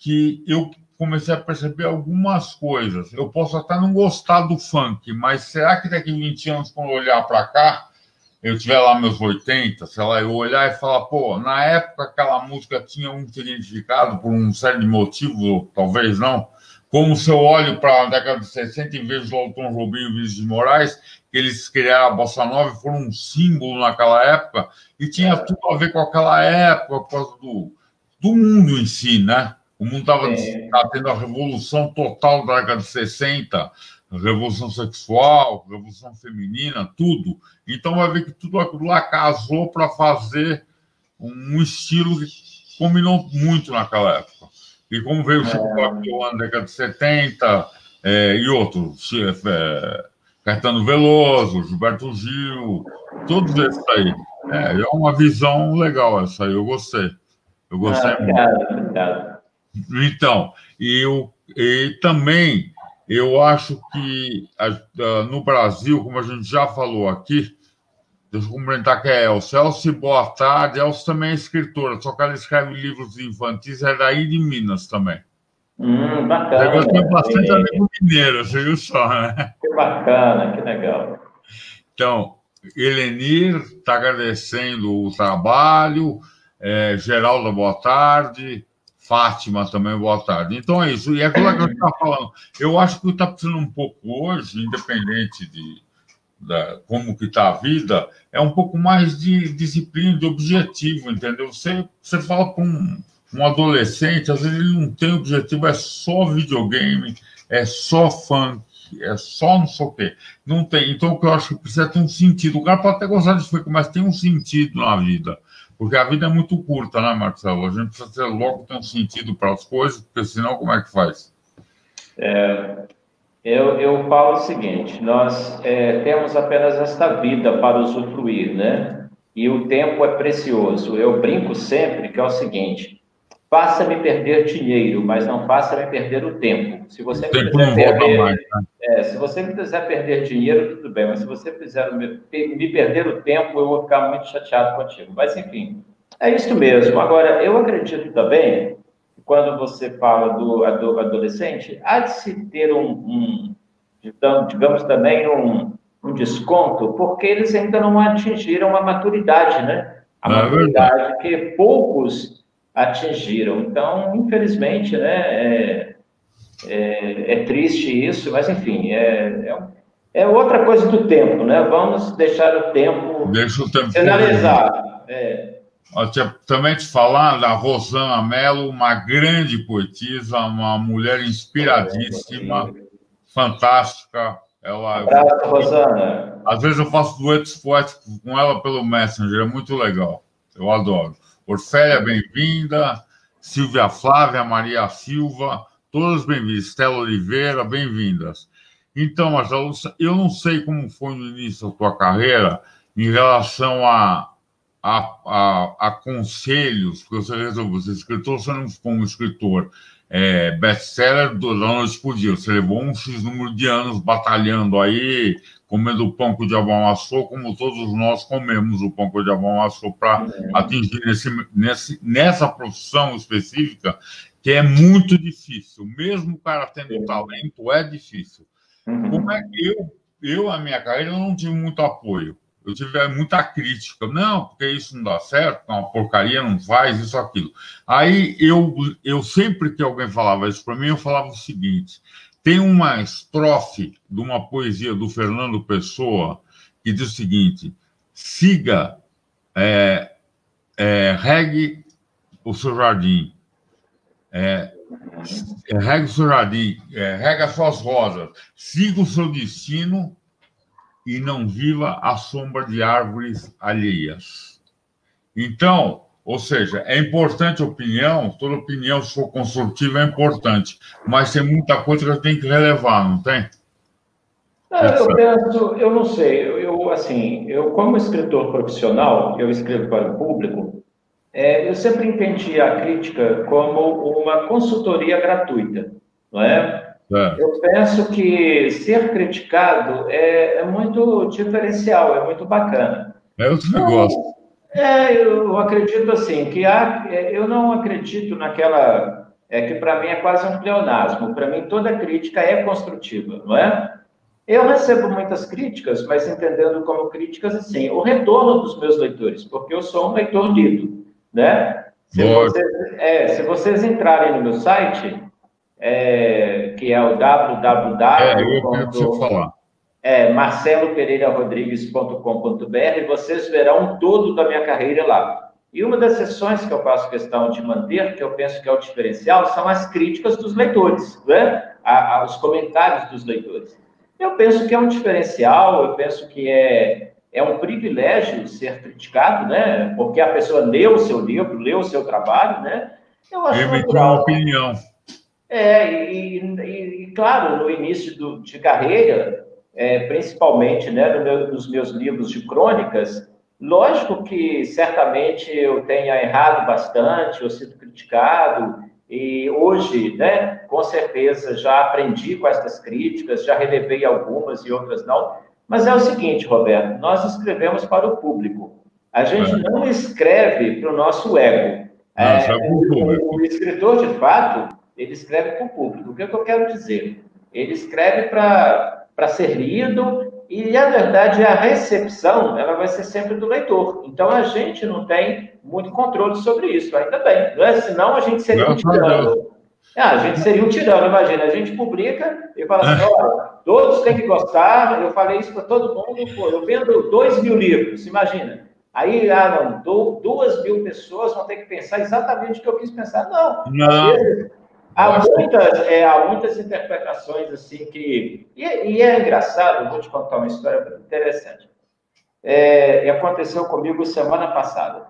que eu comecei a perceber algumas coisas. Eu posso até não gostar do funk, mas será que daqui a 20 anos, quando eu olhar para cá, eu tiver lá meus 80, sei lá, eu olhar e falar, pô, na época aquela música tinha um significado por um série de motivos, ou talvez não, como se eu olho para a década de 60 e vejo o Elton Robinho e o Vinícius de Moraes, que eles criaram a Bossa Nova e foram um símbolo naquela época, e tinha tudo a ver com aquela época, por causa do mundo em si, né? O mundo estava tendo a revolução total da década de 60, revolução sexual, revolução feminina, tudo. Então vai ver que tudo aquilo lá casou para fazer um estilo que combinou muito naquela época. E como veio o Chico Buarque na década de 70 e outros, Caetano Veloso, Gilberto Gil, todos esses aí. É uma visão legal essa aí, eu gostei. Eu gostei muito. Obrigado. Então, e também eu acho que no Brasil, como a gente já falou aqui, deixa eu cumprimentar que é Elcio. Elcio, boa tarde. Elcio também é escritora, só que ela escreve livros infantis, é daí de Minas também. Bacana. Eu tenho bastante amigo mineiro, você viu só, né? Que bacana, que legal. Então, Helenir está agradecendo o trabalho, Geralda, boa tarde. Fátima também, boa tarde. Então é isso. E é aquilo que eu estava falando. Eu acho que está precisando um pouco hoje, independente de como que está a vida, é um pouco mais de disciplina, de objetivo, entendeu? Você fala para um adolescente, às vezes ele não tem objetivo, é só videogame, é só funk, é só não sei o quê. Não tem. Então o que eu acho que precisa ter um sentido. O cara pode até gostar de funk, mas tem um sentido na vida. Porque a vida é muito curta, né, Marcelo? A gente precisa ter logo ter um sentido para as coisas, porque senão como é que faz? Eu falo o seguinte, nós temos apenas esta vida para usufruir, né? E o tempo é precioso. Eu brinco sempre que é o seguinte, faça-me perder dinheiro, mas não faça-me perder o tempo. Se você me quiser perder, mais, né? Se você me quiser perder dinheiro, tudo bem, mas se você quiser me perder o tempo, eu vou ficar muito chateado contigo. Mas, enfim, é isso mesmo. Agora, eu acredito também, quando você fala do adolescente, há de se ter digamos também, um desconto, porque eles ainda não atingiram a maturidade, né? A maturidade que poucos atingiram. Então, infelizmente, né, é triste isso, mas, enfim, é outra coisa do tempo, né? Vamos deixar o tempo finalizar. Também te falar da Rosana Mello, uma grande poetisa, uma mulher inspiradíssima, fantástica. Abraço, Rosana. Às vezes eu faço duetos poéticos com ela pelo Messenger, é muito legal. Eu adoro. Orfélia, bem-vinda. Silvia Flávia, Maria Silva, todas bem-vindas. Estela Oliveira, bem-vindas. Então, Marcelo, eu não sei como foi no início da tua carreira em relação a conselhos, porque você resolveu ser escritor, você não ficou um escritor best-seller da noite por dia. Você levou um X número de anos batalhando aí, comendo o pão que o diabo amassou, como todos nós comemos o pão que o diabo amassou para atingir nessa profissão específica, que é muito difícil. Mesmo o cara tendo talento, é difícil. Como é que eu, a minha carreira, não tive muito apoio. Eu tive muita crítica. Não, porque isso não dá certo, é uma porcaria, não faz isso, aquilo. Aí, eu sempre que alguém falava isso para mim, eu falava o seguinte: tem uma estrofe de uma poesia do Fernando Pessoa que diz o seguinte: siga, regue o seu jardim, regue o seu jardim, regue as suas rosas, siga o seu destino e não viva à sombra de árvores alheias. Então, ou seja, é importante a opinião, toda opinião, se for construtiva, é importante, mas tem muita coisa que eu tenho que relevar, não tem? Eu penso, eu não sei, eu como escritor profissional, eu escrevo para o público, eu sempre entendi a crítica como uma consultoria gratuita, não é? Eu penso que ser criticado é muito diferencial, é muito bacana. Eu também gosto. Eu acredito assim, que eu não acredito naquela, que para mim é quase um pleonasmo, para mim toda crítica é construtiva, não é? Eu recebo muitas críticas, mas entendendo como críticas assim, o retorno dos meus leitores, porque eu sou um leitor lido, né? Se vocês entrarem no meu site, que é o www.marcelopereirarodrigues.com.br, vocês verão todo da minha carreira lá. E uma das sessões que eu faço questão de manter, que eu penso que é o diferencial, são as críticas dos leitores, né? Os comentários dos leitores. Eu penso que é um diferencial, eu penso que é um privilégio ser criticado, né? Porque a pessoa leu o seu livro, leu o seu trabalho, né? Eu acho natural. Uma opinião. Claro, no início de carreira, principalmente, né, nos meus livros de crônicas, lógico que certamente eu tenha errado bastante, eu sido criticado, e hoje, né, com certeza já aprendi com essas críticas, já relevei algumas e outras não, mas é o seguinte, Roberto, nós escrevemos para o público, a gente não escreve para o nosso ego. O escritor, de fato, ele escreve para o público. O que eu quero dizer? Ele escreve para ser lido e, na verdade, a recepção ela vai ser sempre do leitor. Então, a gente não tem muito controle sobre isso, ainda bem. Não é? Senão, a gente seria um tirano. A gente seria um tirano, imagina. A gente publica e fala assim, olha, todos têm que gostar. Eu falei isso para todo mundo. Pô, eu vendo 2.000 livros, imagina. Aí, 2.000 pessoas vão ter que pensar exatamente o que eu quis pensar. Não. Às vezes, há muitas interpretações assim que... E é engraçado, vou te contar uma história interessante. Aconteceu comigo semana passada,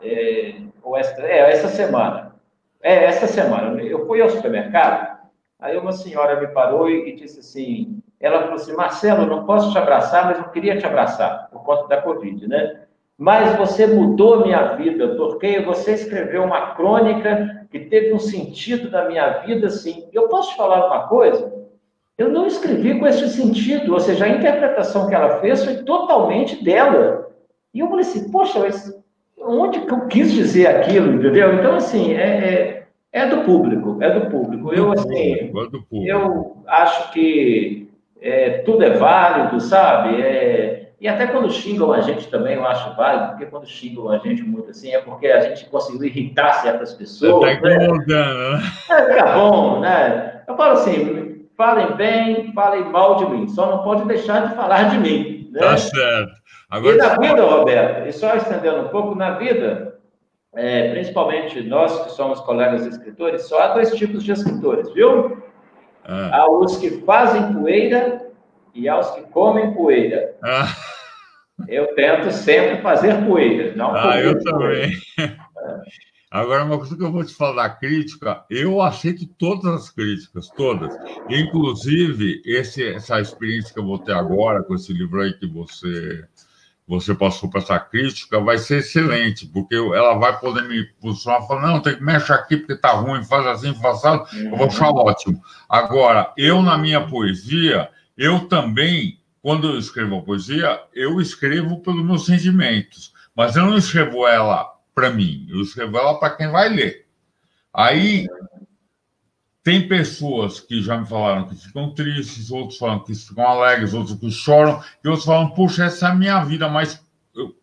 essa semana. Essa semana. Eu fui ao supermercado, aí uma senhora me parou e disse assim, ela falou assim, Marcelo, não posso te abraçar, mas eu queria te abraçar, por conta da Covid, né? Mas você mudou a minha vida, porque você escreveu uma crônica que teve um sentido na minha vida, assim. Eu posso te falar uma coisa? Eu não escrevi com esse sentido, ou seja, a interpretação que ela fez foi totalmente dela. E eu falei assim, poxa, mas onde que eu quis dizer aquilo, entendeu? Então, assim, é do público, é do público. Eu acho que tudo é válido, sabe? E até quando xingam a gente também, eu acho válido, porque quando xingam a gente muito assim, é porque a gente conseguiu irritar certas pessoas. Está incomodando, né? Fica bom, né? Eu falo assim, falem bem, falem mal de mim, só não pode deixar de falar de mim, né? Tá certo. Agora, e na vida, Roberto, e só estendendo um pouco, na vida, principalmente nós que somos colegas escritores, só há dois tipos de escritores, viu? Há os que fazem poeira e há os que comem poeira. Eu tento sempre fazer poeira, não comer eu poeira. também. Agora, uma coisa que eu vou te falar da crítica, eu aceito todas as críticas, todas. Inclusive, essa experiência que eu vou ter agora, com esse livro aí que você passou para essa crítica, vai ser excelente, porque ela vai poder me posicionar, falar, não, tem que mexer aqui porque tá ruim, faz assim, faz assim, eu vou achar ótimo. Agora, eu na minha poesia, eu também, quando eu escrevo a poesia, eu escrevo pelos meus sentimentos, mas eu não escrevo ela para mim, eu escrevo ela para quem vai ler. Aí, tem pessoas que já me falaram que ficam tristes, outros falam que ficam alegres, outros que choram, e outros falam, puxa, essa é a minha vida, mas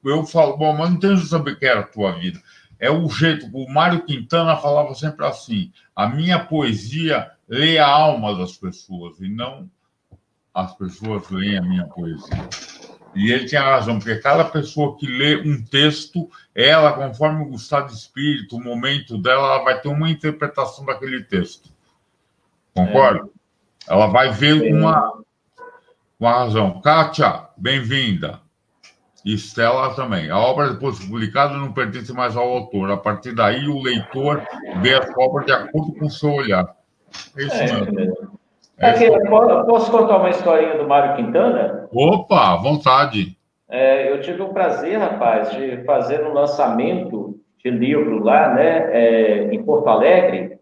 eu falo, bom, mas não tenho de saber que era a tua vida. É o jeito, o Mário Quintana falava sempre assim, a minha poesia lê a alma das pessoas, e não as pessoas leem a minha poesia. E ele tinha razão, porque cada pessoa que lê um texto, ela, conforme o estado de espírito, o momento dela, ela vai ter uma interpretação daquele texto. Concorda? Ela vai ver uma razão. Kátia, bem-vinda. E Stella também. A obra, depois publicada, não pertence mais ao autor. A partir daí, o leitor vê a obra de acordo com o seu olhar. É isso mesmo. Posso contar uma historinha do Mário Quintana? Opa, à vontade. Eu tive o prazer, rapaz, de fazer um lançamento de livro lá, né, em Porto Alegre.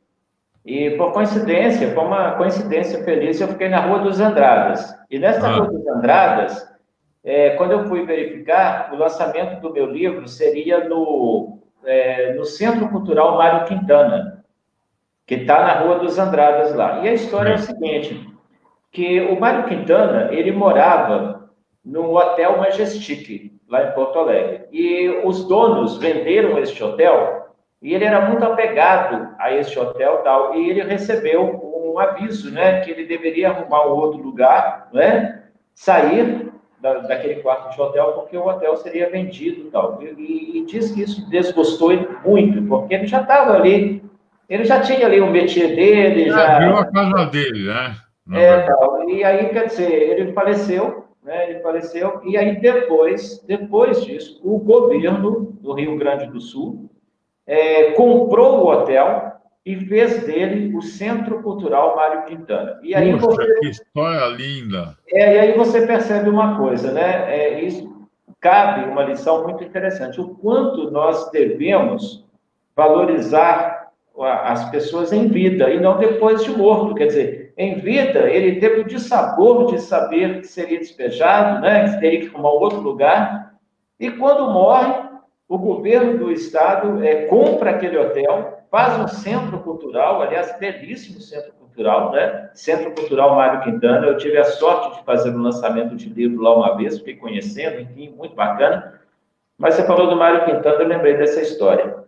E, por coincidência, foi uma coincidência feliz, eu fiquei na Rua dos Andradas. E nessa Rua dos Andradas, quando eu fui verificar, o lançamento do meu livro seria no Centro Cultural Mário Quintana, que está na Rua dos Andradas lá. E a história é o seguinte, que o Mário Quintana, ele morava no Hotel Majestic, lá em Porto Alegre. E os donos venderam este hotel, e ele era muito apegado a este hotel tal, e ele recebeu um aviso, né, que ele deveria arrumar um outro lugar, né, sair daquele quarto de hotel, porque o hotel seria vendido e tal. E diz que isso desgostou ele muito, porque ele já estava ali, ele já tinha ali o métier dele, já... Viu a casa dele, né? Tal. E aí, quer dizer, ele faleceu, né, e aí depois disso, o governo do Rio Grande do Sul comprou o hotel e fez dele o Centro Cultural Mário Quintana. E aí que história linda! E aí você percebe uma coisa, né? Isso cabe uma lição muito interessante. O quanto nós devemos valorizar as pessoas em vida e não depois de morto. Quer dizer, em vida, ele teve o dissabor de saber que seria despejado, né? Que teria que arrumar outro lugar. E quando morre, o governo do estado compra aquele hotel, faz um centro cultural, aliás, belíssimo centro cultural, né? Centro Cultural Mário Quintana. Eu tive a sorte de fazer um lançamento de livro lá uma vez, fiquei conhecendo, enfim, muito bacana. Mas você falou do Mário Quintana, eu lembrei dessa história.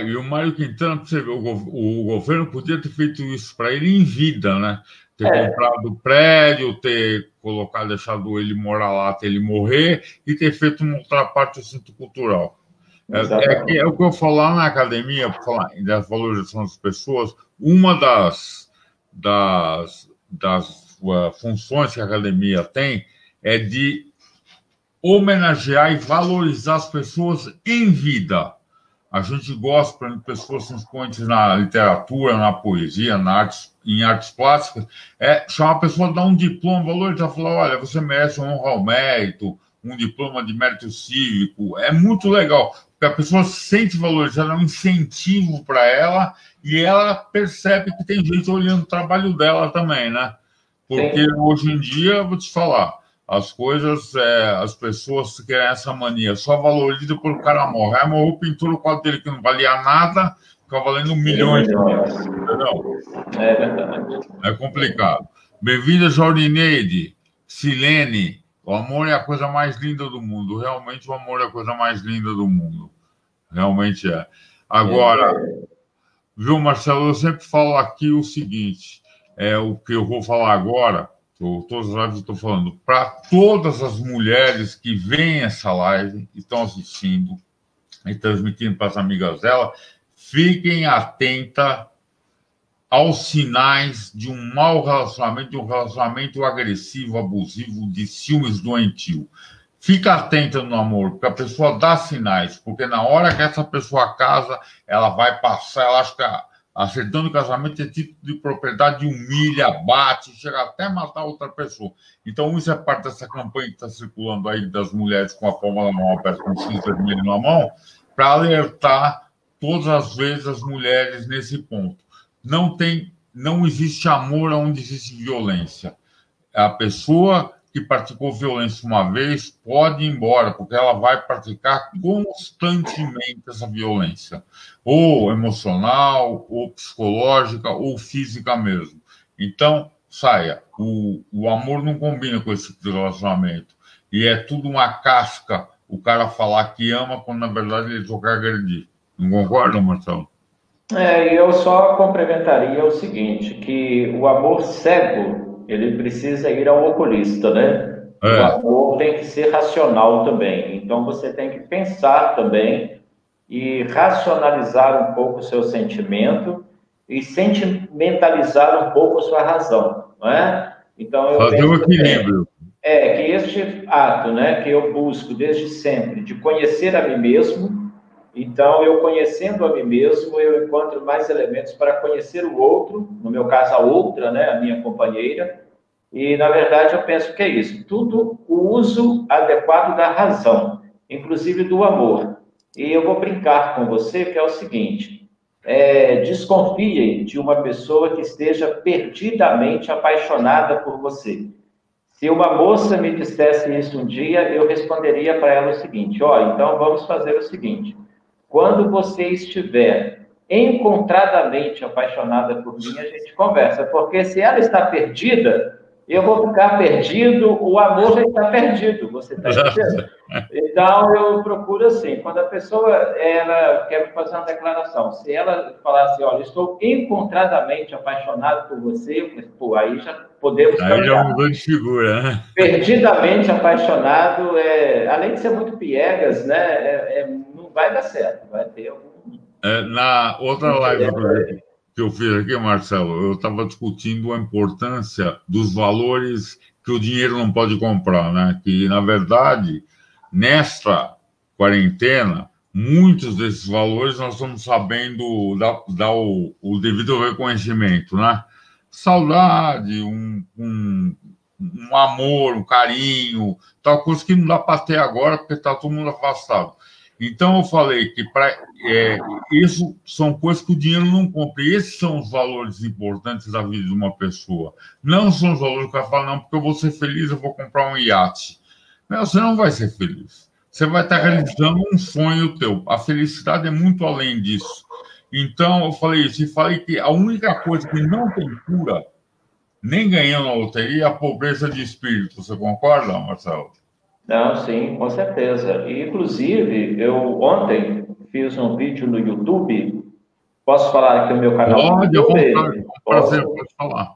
E o Mário Quintana, você vê, o governo podia ter feito isso para ele em vida, né? Ter comprado o prédio, ter colocado, deixado ele morar lá até ele morrer e ter feito uma outra parte do centro cultural. É o que eu falo lá na academia, para falar da valorização das pessoas, uma das funções que a academia tem é de homenagear e valorizar as pessoas em vida. A gente gosta, por exemplo, de pessoas que são expoentes na literatura, na poesia, em artes plásticas, chamar a pessoa a dar um diploma, valorizar, falar, olha, você merece uma honra ao mérito, um diploma de mérito cívico, é muito legal, porque a pessoa se sente valorizada, é um incentivo para ela, e ela percebe que tem gente olhando o trabalho dela também, né? Porque hoje em dia, vou te falar, as coisas, as pessoas querem essa mania, só valoriza quando o cara morre. Aí morreu o pintor, o quadro dele que não valia nada, fica valendo milhões de reais, entendeu? É verdade. É complicado. Bem-vinda, Jordineide, Silene, O amor é a coisa mais linda do mundo. Realmente, o amor é a coisa mais linda do mundo. Realmente é. Agora, viu, Marcelo, eu sempre falo aqui o seguinte, o que eu vou falar agora, todas as lives eu estou falando, para todas as mulheres que veem essa live, estão assistindo e transmitindo para as amigas dela, fiquem atentas aos sinais de um mau relacionamento, de um relacionamento agressivo, abusivo, de ciúmes doentio. Fica atenta no amor, porque a pessoa dá sinais, porque na hora que essa pessoa casa, ela vai passar, ela acha que acertando o casamento é título de propriedade, humilha, bate, chega até a matar outra pessoa. Então, isso é parte dessa campanha que está circulando aí das mulheres com a palma da mão aberta, com o X vermelho na mão, para alertar todas as vezes as mulheres nesse ponto. Não existe amor onde existe violência. A pessoa que praticou violência uma vez pode ir embora, porque ela vai praticar constantemente essa violência, ou emocional, ou psicológica, ou física mesmo. Então, saia. O amor não combina com esse tipo de relacionamento. E é tudo uma casca o cara falar que ama, quando na verdade ele só quer agredir. Não concorda, Marcelo? Eu só complementaria o seguinte, que o amor cego, ele precisa ir ao oculista, né? O amor tem que ser racional também. Então, você tem que pensar também e racionalizar um pouco o seu sentimento e sentimentalizar um pouco a sua razão, não é? Então, eu fazer o equilíbrio. Que este ato, né, que eu busco desde sempre, de conhecer a mim mesmo. Então, eu conhecendo a mim mesmo, eu encontro mais elementos para conhecer o outro, no meu caso, a outra, né, a minha companheira. E, na verdade, eu penso que é isso. Tudo o uso adequado da razão, inclusive do amor. E eu vou brincar com você, que é o seguinte, desconfie de uma pessoa que esteja perdidamente apaixonada por você. Se uma moça me dissesse isso um dia, eu responderia para ela o seguinte, então vamos fazer o seguinte, quando você estiver encontradamente apaixonada por mim, a gente conversa. Porque se ela está perdida, eu vou ficar perdido, o amor já está perdido. Você está entendendo? Então, eu procuro assim, quando a pessoa ela quer fazer uma declaração, se ela falar assim, olha, estou encontradamente apaixonado por você, eu falei, aí já podemos caminhar. Aí já mudou de figura, né? Perdidamente apaixonado, além de ser muito piegas, né, não vai dar certo, vai ter algum... Na outra live que eu fiz aqui, Marcelo, eu estava discutindo a importância dos valores que o dinheiro não pode comprar, né? Que, na verdade, nesta quarentena, muitos desses valores nós estamos sabendo dar o devido reconhecimento, né? Saudade, um amor, um carinho, tal coisa que não dá para ter agora porque está todo mundo afastado. Então, eu falei que isso são coisas que o dinheiro não compra. E esses são os valores importantes da vida de uma pessoa. Não são os valores que ela fala, não, porque eu vou ser feliz, eu vou comprar um iate. Não, você não vai ser feliz. Você vai estar realizando um sonho teu. A felicidade é muito além disso. Então, eu falei isso. E falei que a única coisa que não tem cura, nem ganhando a loteria, é a pobreza de espírito. Você concorda, Marcelo? Não, sim, com certeza. E, inclusive, eu ontem fiz um vídeo no YouTube. Posso falar aqui o meu canal? Pode, à vontade. Prazer, pode falar.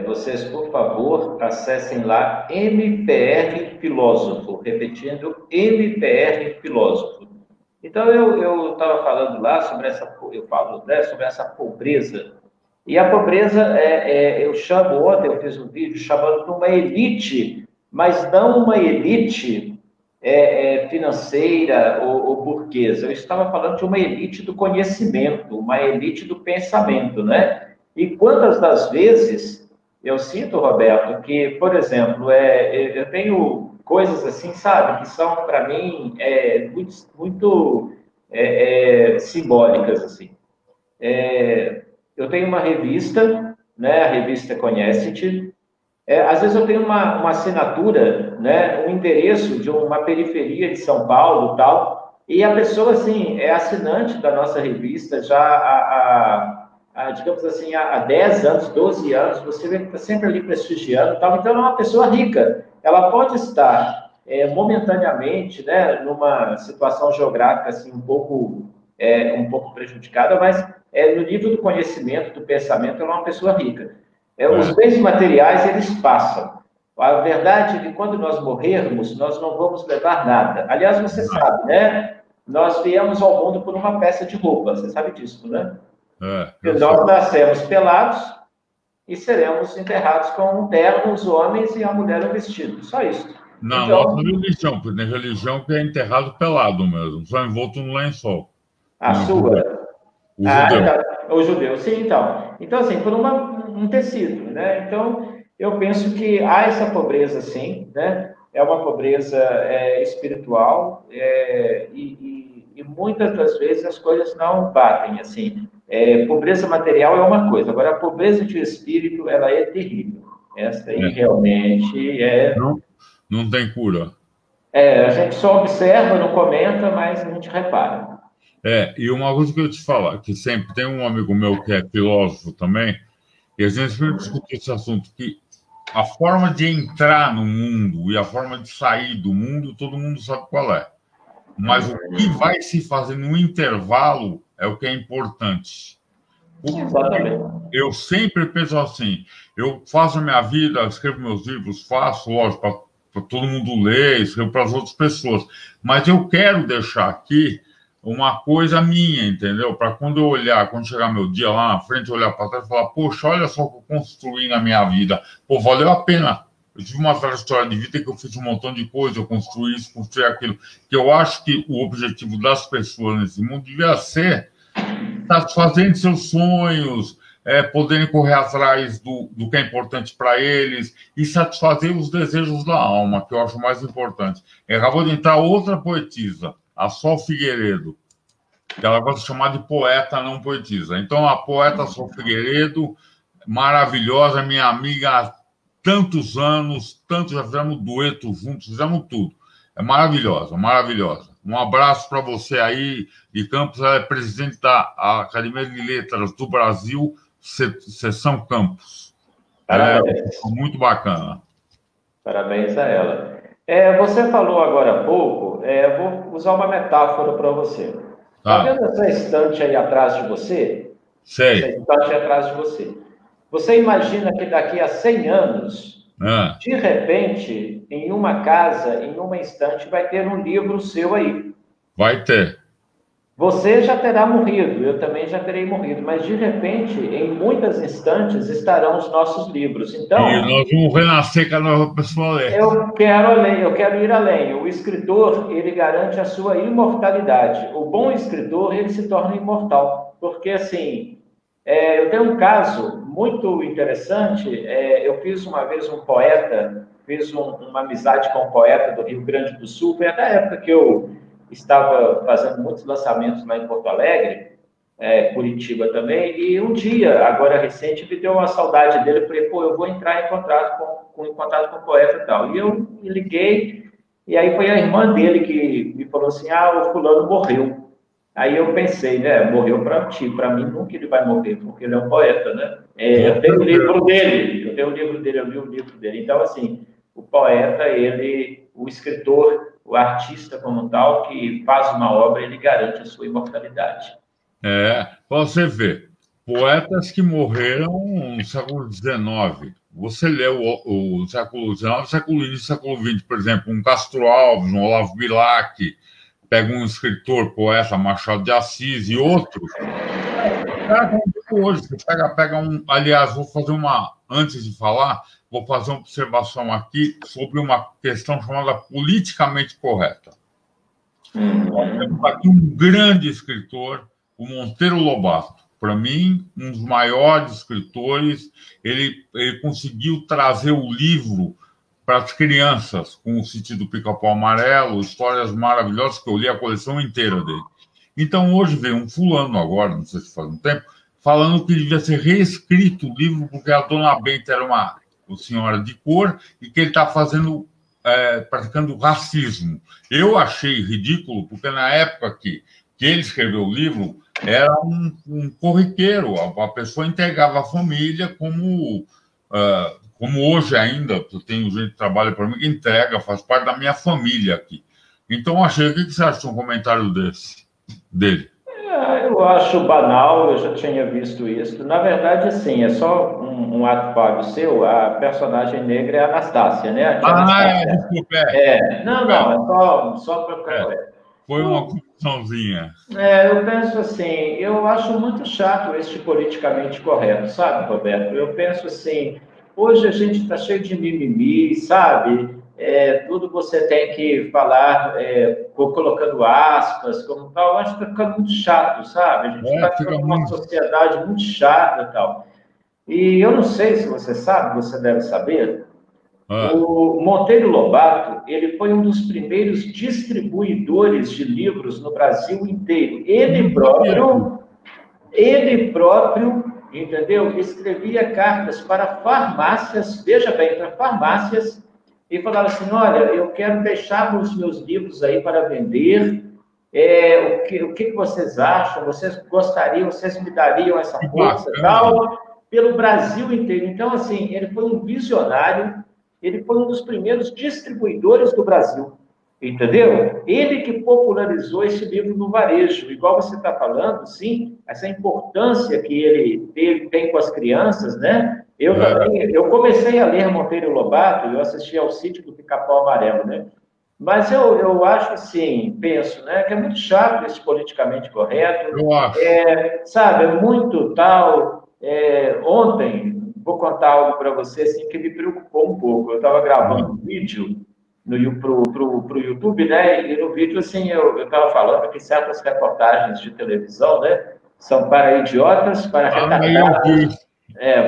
Vocês, por favor, acessem lá MPR Filósofo, repetindo, MPR Filósofo. Então, eu estava falando lá sobre sobre essa pobreza. E a pobreza, eu chamo, ontem eu fiz um vídeo chamando de uma elite, mas não uma elite financeira ou burguesa. Eu estava falando de uma elite do conhecimento, uma elite do pensamento, né? E quantas das vezes eu sinto, Roberto, que, por exemplo, eu tenho coisas assim, sabe, que são, para mim, muito simbólicas, assim. Eu tenho uma revista, né, a revista Conhece-te. Às vezes eu tenho uma assinatura, né, um endereço de uma periferia de São Paulo, tal, e a pessoa, assim, é assinante da nossa revista já digamos assim, há 10 anos, 12 anos, você vê que está sempre ali prestigiando, tal, então é uma pessoa rica, ela pode estar momentaneamente, né, numa situação geográfica assim, um pouco prejudicada, mas no nível do conhecimento, do pensamento, ela é uma pessoa rica. Os bens materiais, eles passam. A verdade é que quando nós morrermos, nós não vamos levar nada. Aliás, você sabe, né? Nós viemos ao mundo por uma peça de roupa, você sabe disso, né? Nós nascemos pelados e seremos enterrados com um terno, os homens, e a mulher um vestido. Só isso. Na nossa religião, porque tem religião que é enterrado pelado mesmo, só envolto no lençol. A sua? O judeu. O judeu, sim, então. Então, assim, por um tecido, né? Então, eu penso que há essa pobreza, sim, né? É uma pobreza espiritual e muitas das vezes as coisas não batem, assim. Pobreza material é uma coisa, agora a pobreza de espírito, ela é terrível. Essa aí realmente é... Não tem cura. A gente só observa, não comenta, mas a gente repara. E uma coisa que eu te falar, que sempre tem um amigo meu que é filósofo também, e a gente sempre discute esse assunto, que a forma de entrar no mundo e a forma de sair do mundo, todo mundo sabe qual é. Mas o que vai se fazer no intervalo é o que é importante. Exatamente. Eu sempre penso assim, eu faço a minha vida, escrevo meus livros, faço, lógico, para todo mundo ler, escrevo para as outras pessoas, mas eu quero deixar aqui uma coisa minha, entendeu? Para quando eu olhar, quando chegar meu dia lá na frente, olhar para trás e falar, poxa, olha só o que eu construí na minha vida. Pô, valeu a pena. Eu tive uma trajetória de vida que eu fiz um montão de coisa, eu construí isso, construí aquilo. Que eu acho que o objetivo das pessoas nesse mundo devia ser satisfazendo seus sonhos, poderem correr atrás do que é importante para eles e satisfazer os desejos da alma, que eu acho mais importante. Acabou de entrar outra poetisa, a Sol Figueiredo, que ela gosta de chamar de poeta, não poetisa. Então, a poeta Sol Figueiredo, maravilhosa, minha amiga há tantos anos, já fizemos dueto juntos, fizemos tudo. É maravilhosa, maravilhosa. Um abraço para você aí de Campos. Ela é presidente da Academia de Letras do Brasil, Seção Campos. Parabéns. Muito bacana. Parabéns a ela. Você falou agora há pouco, vou usar uma metáfora para você. Está vendo essa estante aí atrás de você? Sei. Essa estante atrás de você. Você imagina que daqui a 100 anos, de repente, em uma casa, em uma estante, vai ter um livro seu aí. Vai ter. Você já terá morrido, eu também já terei morrido, mas de repente, em muitas instantes, estarão os nossos livros. Então, e nós vamos renascer com a nova pessoa ler. Eu quero ir além. O escritor, ele garante a sua imortalidade. O bom escritor, ele se torna imortal. Porque, assim, eu tenho um caso muito interessante. Eu fiz uma vez um poeta, fiz uma amizade com um poeta do Rio Grande do Sul. Foi até a época que eu estava fazendo muitos lançamentos lá em Porto Alegre, Curitiba também, e um dia, agora recente, me deu uma saudade dele. Eu falei, pô, eu vou entrar em contato com o poeta e tal. E eu me liguei, e aí foi a irmã dele que me falou assim, o fulano morreu. Aí eu pensei, né, morreu para ti, para mim nunca ele vai morrer, porque ele é um poeta, né? Eu tenho o livro dele, eu li o livro dele. Então, assim, o poeta, o escritor, o artista como tal, que faz uma obra, ele garante a sua imortalidade. Você vê, poetas que morreram no século XIX. Você lê o século XIX, século XX, século XX, por exemplo, um Castro Alves, um Olavo Bilac, pega um escritor, poeta, Machado de Assis e outros. Hoje, você pega um... Aliás, antes de falar, vou fazer uma observação aqui sobre uma questão chamada politicamente correta. Temos aqui um grande escritor, o Monteiro Lobato. Para mim, um dos maiores escritores. Ele conseguiu trazer o livro para as crianças, com o Sítio do Pica-Pau Amarelo, histórias maravilhosas, que eu li a coleção inteira dele. Então, hoje veio um fulano agora, não sei se faz um tempo, falando que devia ser reescrito o livro, porque a Dona Benta era uma senhora de cor e que ele está praticando racismo. Eu achei ridículo, porque na época que ele escreveu o livro, era um corriqueiro, a pessoa entregava a família como como hoje ainda, eu tenho gente que trabalha para mim, que entrega, faz parte da minha família aqui. Então, achei, o que você acha de um comentário dele? Eu acho banal, eu já tinha visto isso. Na verdade, assim, é só um ato falho seu. A personagem negra é a Anastácia, né? A tia Anastácia. Desculpa, Não, não, é só para ficar correto. foi uma confusãozinha. Eu penso assim, eu acho muito chato este politicamente correto, sabe, Roberto? Eu penso assim, hoje a gente está cheio de mimimi, sabe? Tudo você tem que falar colocando aspas, como tal. Eu acho que está ficando muito chato, sabe? A gente está ficando uma sociedade muito chata e tal. E eu não sei se você sabe, você deve saber, o Monteiro Lobato, ele foi um dos primeiros distribuidores de livros no Brasil inteiro. Ele próprio, entendeu? Escrevia cartas para farmácias, veja bem, para farmácias, e falava assim, olha, eu quero deixar os meus livros aí para vender, o que vocês acham? Vocês gostariam, vocês me dariam essa força e tal? Pelo Brasil inteiro. Então, assim, ele foi um visionário, ele foi um dos primeiros distribuidores do Brasil, entendeu? Ele que popularizou esse livro no varejo, igual você está falando, sim, essa importância que ele tem com as crianças, né? Eu comecei a ler Monteiro Lobato, eu assisti ao Sítio do Pica-Pau Amarelo, né? Mas eu acho assim, penso, né, que é muito chato esse politicamente correto. Eu acho. Sabe, é muito tal. Ontem, vou contar algo para você assim, que me preocupou um pouco. Eu estava gravando um vídeo pro YouTube, né? E no vídeo, assim, eu estava falando que certas reportagens de televisão, né, são para idiotas, para retardados.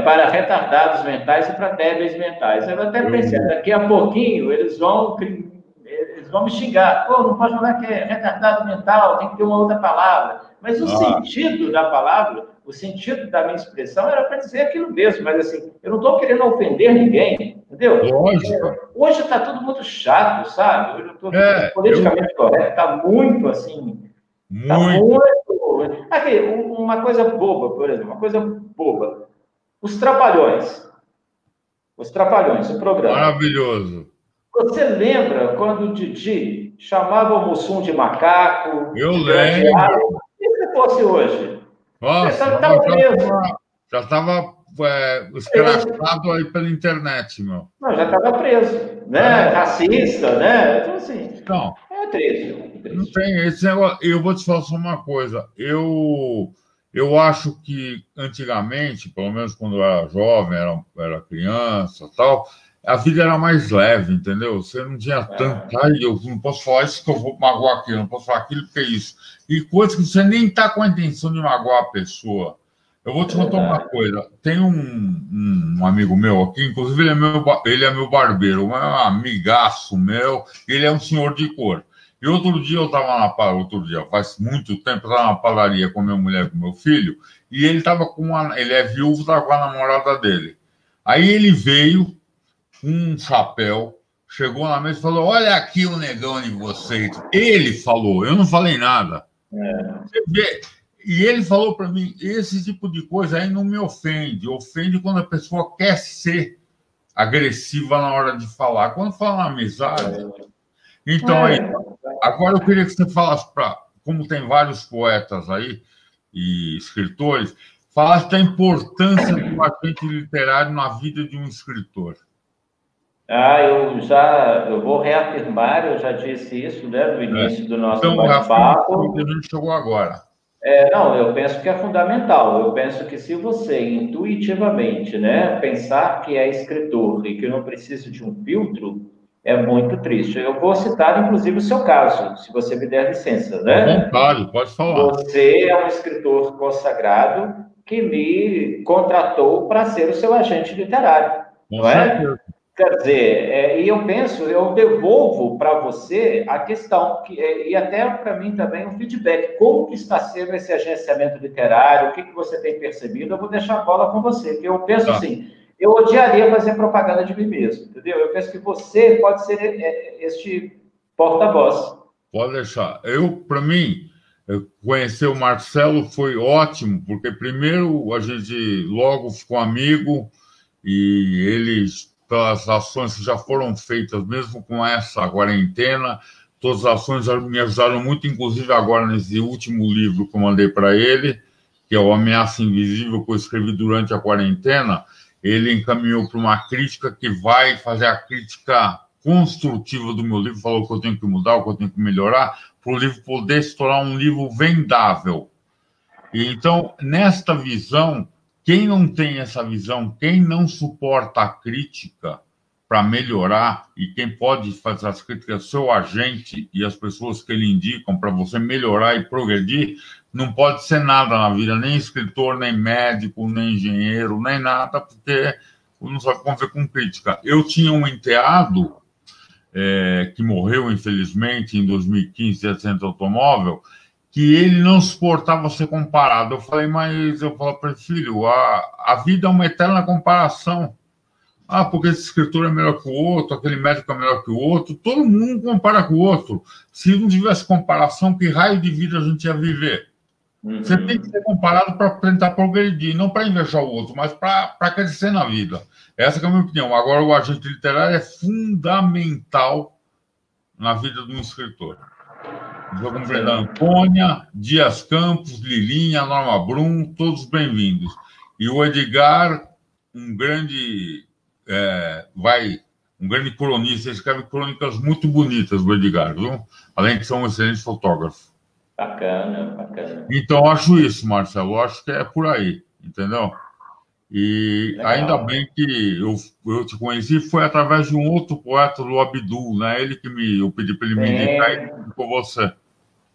Para retardados mentais e para débeis mentais. Eu até pensei, daqui a pouquinho eles vão me xingar. Pô, não pode falar que é retardado mental, tem que ter uma outra palavra. Mas o sentido da palavra, o sentido da minha expressão era para dizer aquilo mesmo, mas assim, eu não estou querendo ofender ninguém, entendeu? Lógico. Hoje está tudo muito chato, sabe? Hoje eu estou politicamente correto, está muito assim. Está muito. Aqui, uma coisa boba, por exemplo, uma coisa boba. Os Trapalhões, o programa. Maravilhoso. Você lembra quando o Didi chamava o Mussum de macaco? Eu lembro. E se fosse hoje? Nossa, já estava escrachado aí pela internet, meu. Não, já estava preso, né? Racista, né? Então, assim, não, é triste. Não tem esse negócio. Eu vou te falar só uma coisa. Eu acho que antigamente, pelo menos quando eu era jovem, era criança tal, a vida era mais leve, entendeu? Você não tinha tanto. Ai, eu não posso falar isso que eu vou magoar aquilo, não posso falar aquilo porque é isso. E coisas que você nem está com a intenção de magoar a pessoa. Eu vou te contar uma coisa. Tem um amigo meu aqui, inclusive ele é meu barbeiro, um amigaço meu, ele é um senhor de cor. E outro dia eu estava na padaria, faz muito tempo, eu estava na padaria com minha mulher e com meu filho, e ele estava ele é viúvo, estava com a namorada dele. Aí ele veio com um chapéu, chegou na mesa e falou, olha aqui o negão de vocês. Ele falou, eu não falei nada. Você vê? E ele falou para mim, esse tipo de coisa aí não me ofende. Ofende quando a pessoa quer ser agressiva na hora de falar. Quando fala na amizade... Então, aí, agora eu queria que você falasse, como tem vários poetas aí e escritores, falasse da importância do agente literário na vida de um escritor. Eu vou reafirmar, eu já disse isso, né, no início do nosso bate-papo. A gente chegou agora. Não, eu penso que é fundamental. Eu penso que se você intuitivamente, né, pensar que é escritor e que não precisa de um filtro, é muito triste. Eu vou citar, inclusive, o seu caso, se você me der licença, né? À vontade, pode falar. Você é um escritor consagrado que me contratou para ser o seu agente literário, não é? Quer dizer, e eu penso, eu devolvo para você a questão, e até para mim também um feedback, como que está sendo esse agenciamento literário, o que você tem percebido, eu vou deixar a bola com você, que eu penso assim, eu odiaria fazer propaganda de mim mesmo, entendeu? Eu penso que você pode ser este porta-voz. Pode deixar. Para mim, conhecer o Marcelo foi ótimo, porque primeiro a gente logo ficou amigo e eles, pelas ações que já foram feitas, mesmo com essa quarentena, todas as ações me ajudaram muito, inclusive agora nesse último livro que eu mandei para ele, que é o Ameaça Invisível, que eu escrevi durante a quarentena. Ele encaminhou para uma crítica que vai fazer a crítica construtiva do meu livro, falou que eu tenho que mudar, o que eu tenho que melhorar, para o livro poder se tornar um livro vendável. E então, nesta visão, quem não tem essa visão, quem não suporta a crítica para melhorar, e quem pode fazer as críticas, seu agente e as pessoas que ele indicam para você melhorar e progredir, não pode ser nada na vida, nem escritor, nem médico, nem engenheiro, nem nada, porque não sabe conviver com crítica. Eu tinha um enteado que morreu, infelizmente, em 2015, de acidente automóvel, que ele não suportava ser comparado. Eu falei para ele, filho, a vida é uma eterna comparação. Porque esse escritor é melhor que o outro, aquele médico é melhor que o outro, todo mundo compara com o outro. Se não tivesse comparação, que raio de vida a gente ia viver? Você tem que ser comparado para tentar progredir, não para invejar o outro, mas para crescer na vida. Essa é a minha opinião. Agora, o agente literário é fundamental na vida de um escritor. Eu como Brenda Antônia, Dias Campos, Lilinha, Norma Brum, todos bem-vindos. E o Edgar, um grande cronista, ele escreve crônicas muito bonitas, o Edgar, viu? Além de ser um excelente fotógrafo. Bacana, bacana. Então, eu acho isso, Marcelo, eu acho que é por aí, entendeu? E legal. Ainda bem que eu te conheci, foi através de um outro poeta, do Abdul, né? Ele que eu pedi para ele me indicar e com você.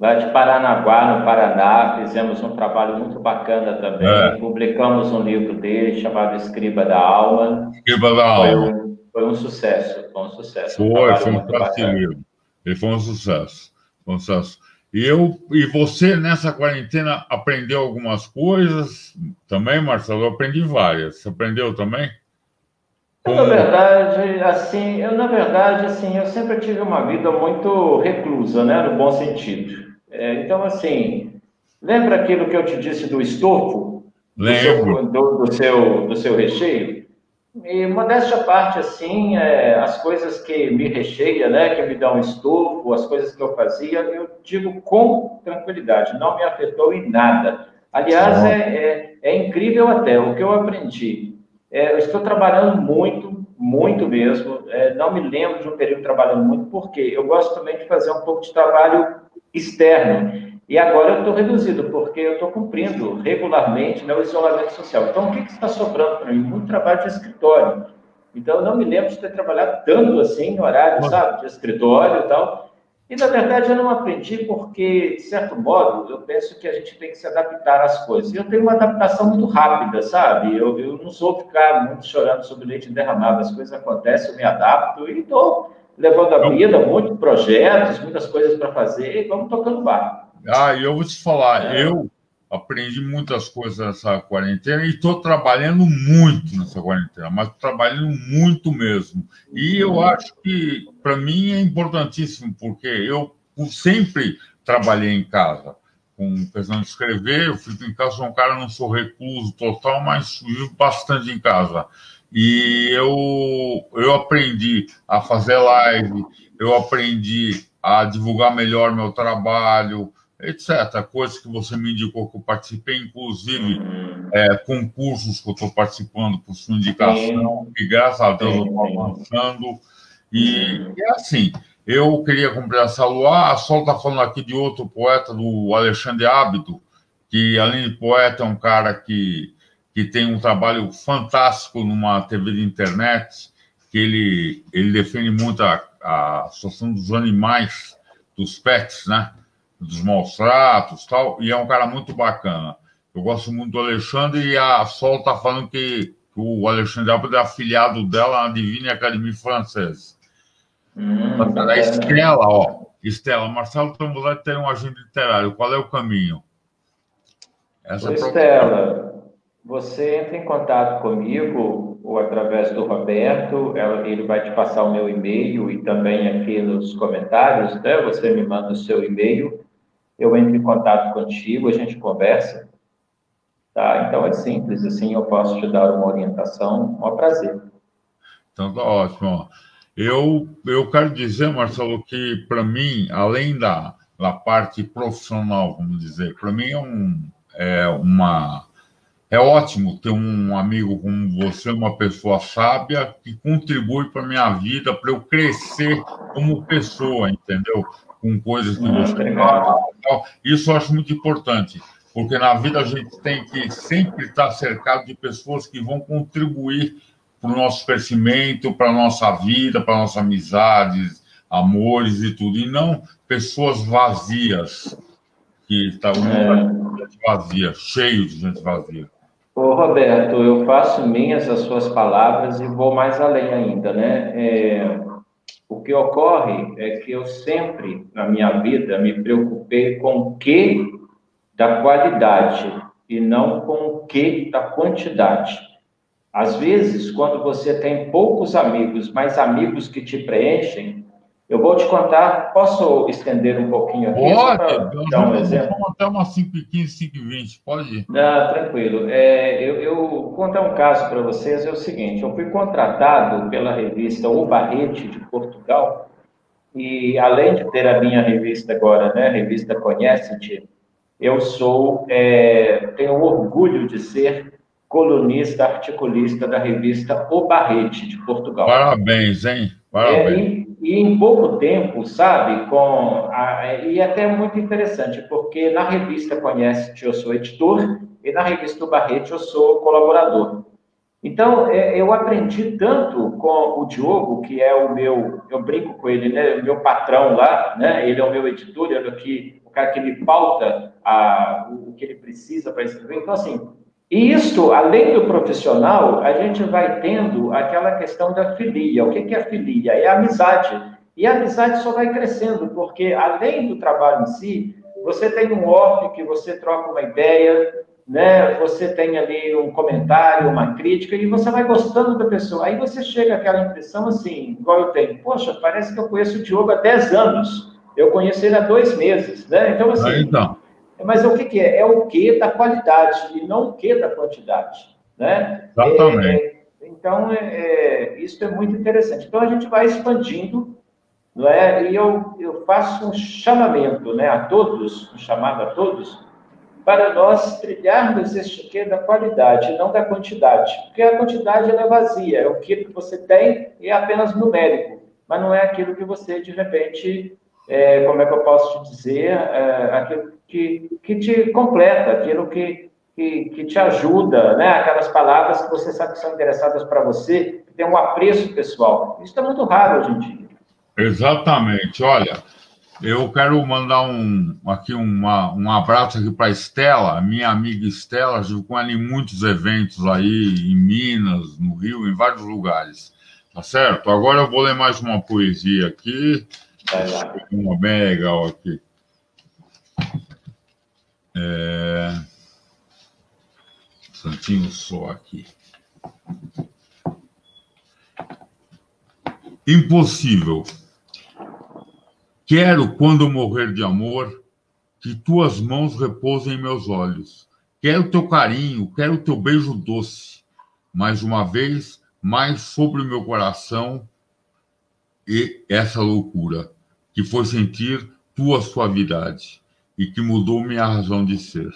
Lá de Paranaguá, no Paraná, fizemos um trabalho muito bacana também. Publicamos um livro dele chamado Escriba da Alma. Escriba da Alma. Foi um sucesso, foi um sucesso. Foi um livro. Ele foi um sucesso. Foi um sucesso. E você, nessa quarentena, aprendeu algumas coisas também, Marcelo? Eu aprendi várias. Você aprendeu também? Na verdade, assim, eu sempre tive uma vida muito reclusa, né, no bom sentido. Então, assim, lembra aquilo que eu te disse do estofo? Lembro. Do seu recheio? E, modéstia à parte, assim, as coisas que me recheia, né, que me dão estofo, as coisas que eu fazia, eu digo com tranquilidade, não me afetou em nada. Aliás, é incrível até o que eu aprendi. Eu estou trabalhando muito, muito mesmo. Não me lembro de um período trabalhando muito, porque eu gosto também de fazer um pouco de trabalho externo. E agora eu estou reduzido, porque eu estou cumprindo regularmente meu isolamento social. Então, o que está sobrando para mim? Muito trabalho de escritório. Então, eu não me lembro de ter trabalhado tanto assim, no horário, sabe, de escritório e tal. E, na verdade, eu não aprendi porque, de certo modo, eu penso que a gente tem que se adaptar às coisas. E eu tenho uma adaptação muito rápida, sabe? Eu não sou ficar muito chorando sobre leite derramado. As coisas acontecem, eu me adapto e estou levando a vida, muitos projetos, muitas coisas para fazer e vamos tocando barco. E eu vou te falar, eu aprendi muitas coisas nessa quarentena e estou trabalhando muito nessa quarentena, mas trabalhando muito mesmo. E eu acho que, para mim, é importantíssimo, porque eu sempre trabalhei em casa, com questão de escrever, eu fico em casa, sou um cara, não sou recluso total, mas vivo bastante em casa. E eu aprendi a fazer live, eu aprendi a divulgar melhor meu trabalho, etc. Coisas que você me indicou que eu participei, inclusive concursos que eu estou participando por sua indicação, e graças a Deus eu estou avançando. E assim, eu queria cumprimentar a Sol está falando aqui de outro poeta, do Alexandre Ábido, que além de poeta é um cara que tem um trabalho fantástico numa TV de internet, que ele defende muito a situação dos animais, dos pets, né? Dos maus tratos e tal, e é um cara muito bacana. Eu gosto muito do Alexandre, e a Sol está falando que o Alexandre é afiliado dela na Divine Académie Française. A Estela, Estela, Marcelo tem vontade de ter um agente literário, qual é o caminho? Estela, você entra em contato comigo ou através do Roberto, ele vai te passar o meu e-mail e também aqui nos comentários, né? Você me manda o seu e-mail, eu entro em contato contigo, a gente conversa. Tá? Então é simples, assim eu posso te dar uma orientação, um prazer. Então tá ótimo. Ó. Eu quero dizer, Marcelo, que para mim, além da parte profissional, vamos dizer, para mim é ótimo ter um amigo como você, uma pessoa sábia, que contribui para a minha vida, para eu crescer como pessoa, entendeu? Com coisas que você fala Obrigado. e tal. Isso eu acho muito importante, porque na vida a gente tem que sempre estar cercado de pessoas que vão contribuir para o nosso crescimento, para a nossa vida, para a nossa amizades, amores e tudo, e não pessoas vazias, que tá, o mundo é É, de gente vazia, cheio de gente vazia. Ô, Roberto, eu faço minhas as suas palavras e vou mais além ainda, né? O que ocorre é que eu sempre, na minha vida, me preocupei com o que da qualidade e não com o que da quantidade. Às vezes, quando você tem poucos amigos, mas amigos que te preenchem, eu vou te contar, posso estender um pouquinho aqui, só Pode, para nós dar um vamos exemplo? até umas 5h15, 5h20, pode ir. Não, tranquilo. Eu vou contar um caso para vocês, é o seguinte, eu fui contratado pela revista O Barrete, de Portugal, e além de ter a minha revista agora, né, a revista Conhece-te, tenho orgulho de ser colunista, articulista da revista O Barrete, de Portugal. Parabéns, hein? É, Parabéns. e em pouco tempo, sabe, e até é muito interessante, porque na revista Conhece-te eu sou editor e na revista O Barrete eu sou colaborador. Então, eu aprendi tanto com o Diogo, que é eu brinco com ele, né, o meu patrão lá, né, ele é o meu editor, ele é o cara que me pauta o que ele precisa para escrever. Então, assim, e isto, além do profissional, a gente vai tendo aquela questão da filia. O que é a filia? É a amizade. E a amizade só vai crescendo, porque além do trabalho em si, você tem um off que você troca uma ideia, né? Você tem ali um comentário, uma crítica, e você vai gostando da pessoa. Aí você chega àquela impressão assim, igual eu tenho, poxa, parece que eu conheço o Diogo há 10 anos, eu conheço ele há 2 meses, né? Então, Aí, assim, então, mas o que é? É o que da qualidade e não o que da quantidade, né? exatamente. Então, isso é muito interessante. Então, a gente vai expandindo, não é? E eu faço um chamamento, né, a todos, um chamado a todos, para nós trilharmos este quê da qualidade, não da quantidade. Porque a quantidade ela é vazia, é o que você tem e é apenas numérico, mas não é aquilo que você, de repente, como é que eu posso te dizer, aquilo que te completa, aquilo que te ajuda, né? Aquelas palavras que você sabe que são interessadas para você, que tem um apreço pessoal. Isso é muito raro hoje em dia. Exatamente. Olha, eu quero mandar um abraço aqui para a Estela, minha amiga Estela, estive com ela em muitos eventos aí, em Minas, no Rio, em vários lugares. Tá certo? Agora eu vou ler mais uma poesia aqui. Vai Deixa eu lá. ver uma bem legal aqui. É... Santinho só aqui. Impossível. Quero, quando eu morrer de amor, que tuas mãos repousem em meus olhos. Quero teu carinho, quero teu beijo doce. Mais uma vez, mais sobre o meu coração e essa loucura, que foi sentir tua suavidade e que mudou minha razão de ser.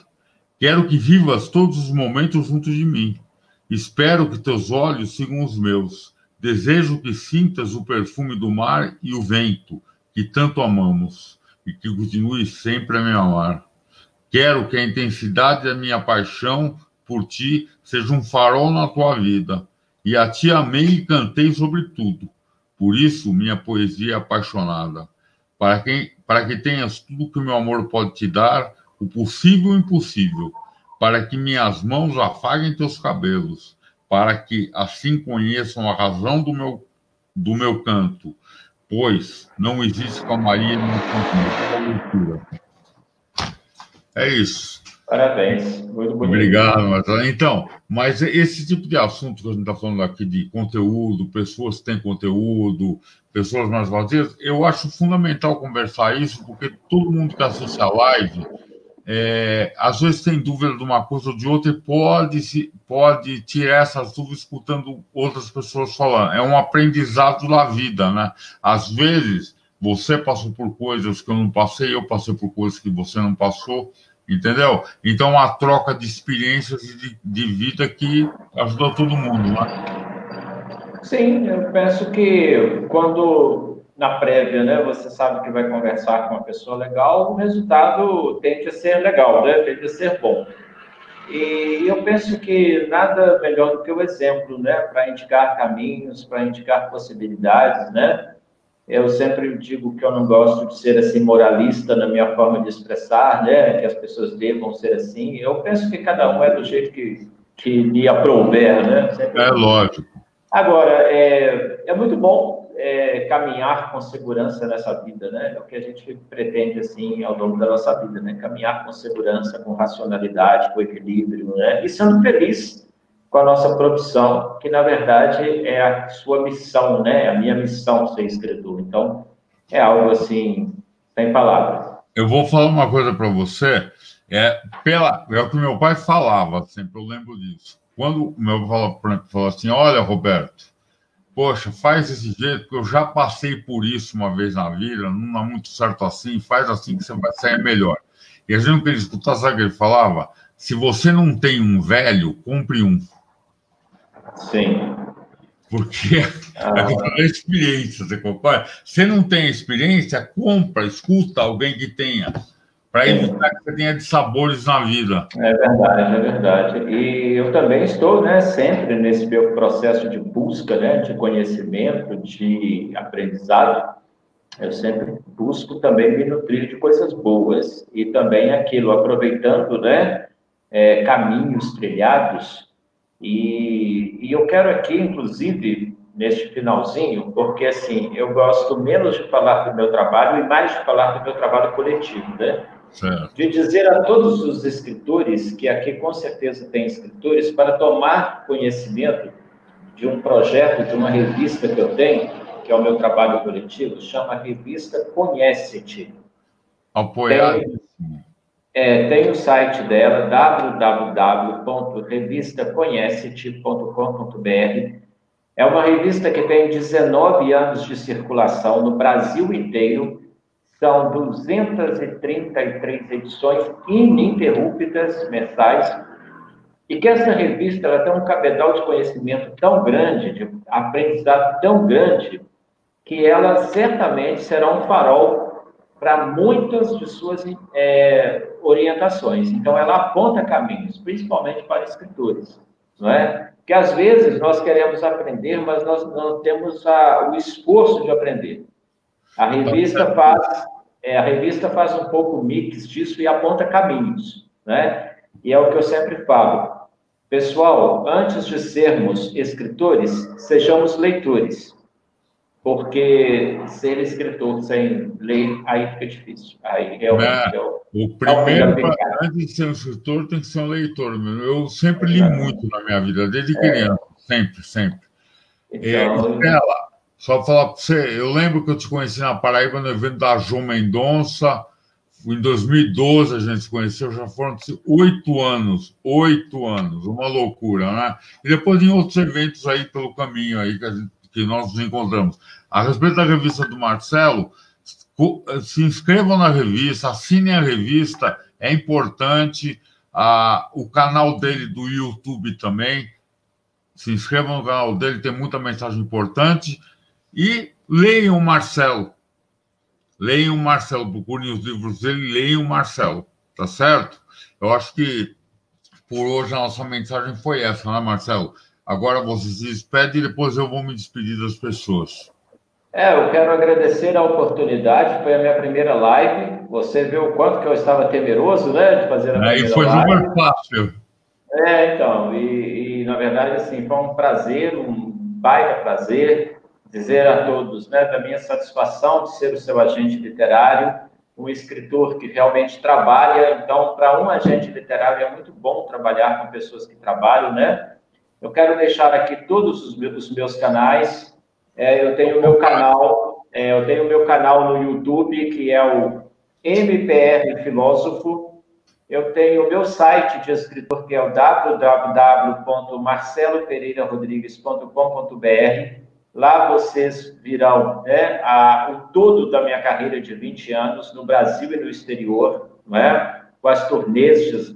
Quero que vivas todos os momentos junto de mim. Espero que teus olhos sigam os meus. Desejo que sintas o perfume do mar e o vento, que tanto amamos, e que continue sempre a me amar. Quero que a intensidade da minha paixão por ti seja um farol na tua vida. E a ti amei e cantei sobre tudo. Por isso, minha poesia é apaixonada. Para que tenhas tudo que o meu amor pode te dar, o possível e o impossível. Para que minhas mãos afaguem teus cabelos. Para que assim conheçam a razão do meu canto. Pois não existe calmaria no canto. Só loucura. É isso. Parabéns, muito bonito. Obrigado, Marcelo. Então, mas esse tipo de assunto que a gente está falando aqui de conteúdo, pessoas que têm conteúdo, pessoas mais vazias, eu acho fundamental conversar isso, porque todo mundo que assiste a live às vezes tem dúvida de uma coisa ou de outra e pode tirar essas dúvidas escutando outras pessoas falando. É um aprendizado da vida, né? Às vezes, você passou por coisas que eu não passei, eu passei por coisas que você não passou, entendeu? Então, uma troca de experiências e de vida que ajuda todo mundo, né? Sim, eu penso que quando na prévia, né, você sabe que vai conversar com uma pessoa legal, o resultado tende a ser legal, né? Tende a ser bom. E eu penso que nada melhor do que o exemplo, né, para indicar caminhos, para indicar possibilidades, né? Eu sempre digo que eu não gosto de ser assim moralista na minha forma de expressar, né, que as pessoas devam ser assim. Eu penso que cada um é do jeito que lhe aprouver, né? É lógico. Agora, é muito bom caminhar com segurança nessa vida, né? É o que a gente pretende, assim, ao longo da nossa vida, né? Caminhar com segurança, com racionalidade, com equilíbrio, né? E sendo feliz com a nossa profissão, que, na verdade, é a sua missão, né? A minha missão ser escritor. Então, é algo, assim, sem palavras. Eu vou falar uma coisa para você, é o que meu pai falava, sempre eu lembro disso. Quando o meu pai falou assim, olha, Roberto, poxa, faz desse jeito, porque eu já passei por isso uma vez na vida, não dá muito certo assim, faz assim que você vai sair melhor. E a gente não queria escutar, sabe o que ele falava? Se você não tem um velho, compre um. Sim. Porque é experiência, você concorda? Se não tem experiência, compra, escuta alguém que tenha, para evitar que você tenha dissabores na vida. É verdade, é verdade. E eu também estou, né, sempre nesse meu processo de busca, né, de conhecimento, de aprendizado. Eu sempre busco também me nutrir de coisas boas e também aquilo, aproveitando, né, caminhos trilhados. E eu quero aqui, inclusive, neste finalzinho, porque assim, eu gosto menos de falar do meu trabalho e mais de falar do meu trabalho coletivo, né? Certo. De dizer a todos os escritores, que aqui com certeza tem escritores, para tomar conhecimento de um projeto, de uma revista que eu tenho, que é o meu trabalho coletivo, chama Revista Conhece-te. Apoiado. Tem o site dela, www.revistaconhecete.com.br. É uma revista que tem 19 anos de circulação no Brasil inteiro. São 233 edições ininterruptas mensais. E que essa revista ela tem um cabedal de conhecimento tão grande, de aprendizado tão grande, que ela certamente será um farol para muitas de suas orientações. Então, ela aponta caminhos, principalmente para escritores, não é? Porque, às vezes, nós queremos aprender, mas nós não temos o esforço de aprender. A revista faz um pouco mix disso e aponta caminhos, né? E é o que eu sempre falo. Pessoal, antes de sermos escritores, sejamos leitores. Porque ser escritor sem ler, aí fica difícil. Aí realmente o primeiro, antes de ser um escritor, tem que ser um leitor. Eu sempre li muito na minha vida, desde criança. Sempre, sempre. Então, Estela, só falar para você, eu lembro que eu te conheci na Paraíba no evento da João Mendonça. Em 2012 a gente se conheceu, já foram 8 anos, uma loucura, né? E depois em outros eventos aí pelo caminho aí que nós nos encontramos. A respeito da revista do Marcelo, se inscrevam na revista, assinem a revista, é importante. O canal dele do YouTube também, se inscrevam no canal dele, tem muita mensagem importante. E leiam o Marcelo. Leiam o Marcelo, procurem os livros dele, leiam o Marcelo, tá certo? Eu acho que por hoje a nossa mensagem foi essa, né, Marcelo? Agora você se despede e depois eu vou me despedir das pessoas. eu quero agradecer a oportunidade, foi a minha primeira live. Você viu o quanto que eu estava temeroso, né, de fazer a primeira live. E foi super fácil. Então, e na verdade, assim, foi um prazer, um baita prazer, dizer a todos, né, da minha satisfação de ser o seu agente literário, um escritor que realmente trabalha. Então, para um agente literário é muito bom trabalhar com pessoas que trabalham, né? Eu quero deixar aqui todos os meus canais. Eu tenho o meu canal no YouTube, que é o MPR Filósofo. Eu tenho o meu site de escritor, que é o www.marcelopereirarodrigues.com.br. Lá vocês virão, né, o todo da minha carreira de 20 anos no Brasil e no exterior, não é? Com as turnês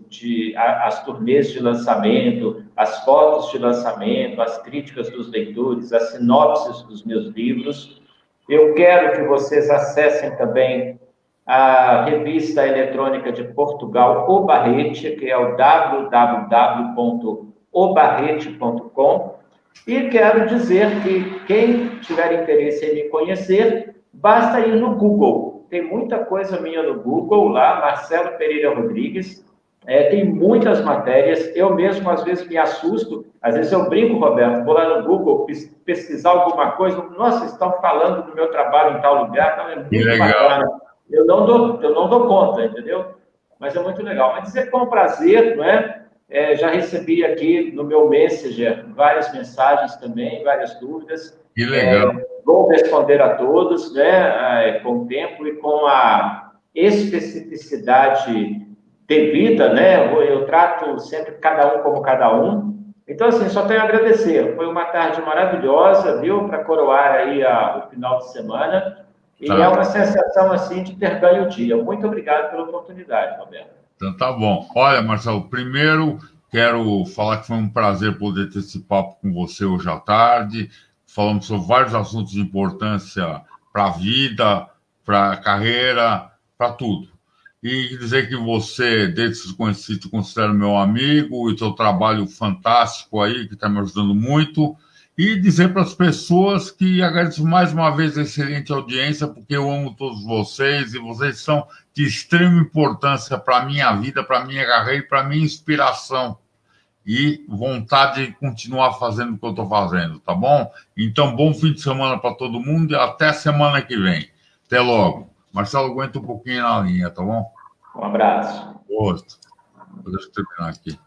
as turnês de lançamento, as fotos de lançamento, as críticas dos leitores, as sinopses dos meus livros. Eu quero que vocês acessem também a revista eletrônica de Portugal, O Barrete, que é o www.obarrete.com. E quero dizer que quem tiver interesse em me conhecer, basta ir no Google. Tem muita coisa minha no Google lá, Marcelo Pereira Rodrigues. Tem muitas matérias. Eu mesmo, às vezes, me assusto. Às vezes eu brinco, Roberto, vou lá no Google pesquisar alguma coisa. Nossa, estão falando do meu trabalho em tal lugar. Então é muito bacana. Eu não dou conta, entendeu? Mas é muito legal. Mas dizer que foi um prazer, não é? Já recebi aqui no meu Messenger várias mensagens também, várias dúvidas. Que legal. Vou responder a todos, né, com o tempo e com a especificidade devida, né? Eu trato sempre cada um como cada um. Então, assim, só tenho a agradecer. Foi uma tarde maravilhosa, viu? Para coroar aí o final de semana. E é uma sensação, assim, de ter ganho o dia. Muito obrigado pela oportunidade, Roberto. Então, tá bom. Olha, Marcelo, primeiro quero falar que foi um prazer poder ter esse papo com você hoje à tarde. Falamos sobre vários assuntos de importância para a vida, para a carreira, para tudo. E dizer que você, desde que se conheci, te considero meu amigo e seu trabalho fantástico aí, que está me ajudando muito. E dizer para as pessoas que agradeço mais uma vez a excelente audiência, porque eu amo todos vocês e vocês são de extrema importância para a minha vida, para a minha carreira e para a minha inspiração e vontade de continuar fazendo o que eu estou fazendo, tá bom? Então, bom fim de semana para todo mundo e até semana que vem. Até logo. Marcelo, aguenta um pouquinho na linha, tá bom? Um abraço. Gosto. Deixa eu terminar aqui.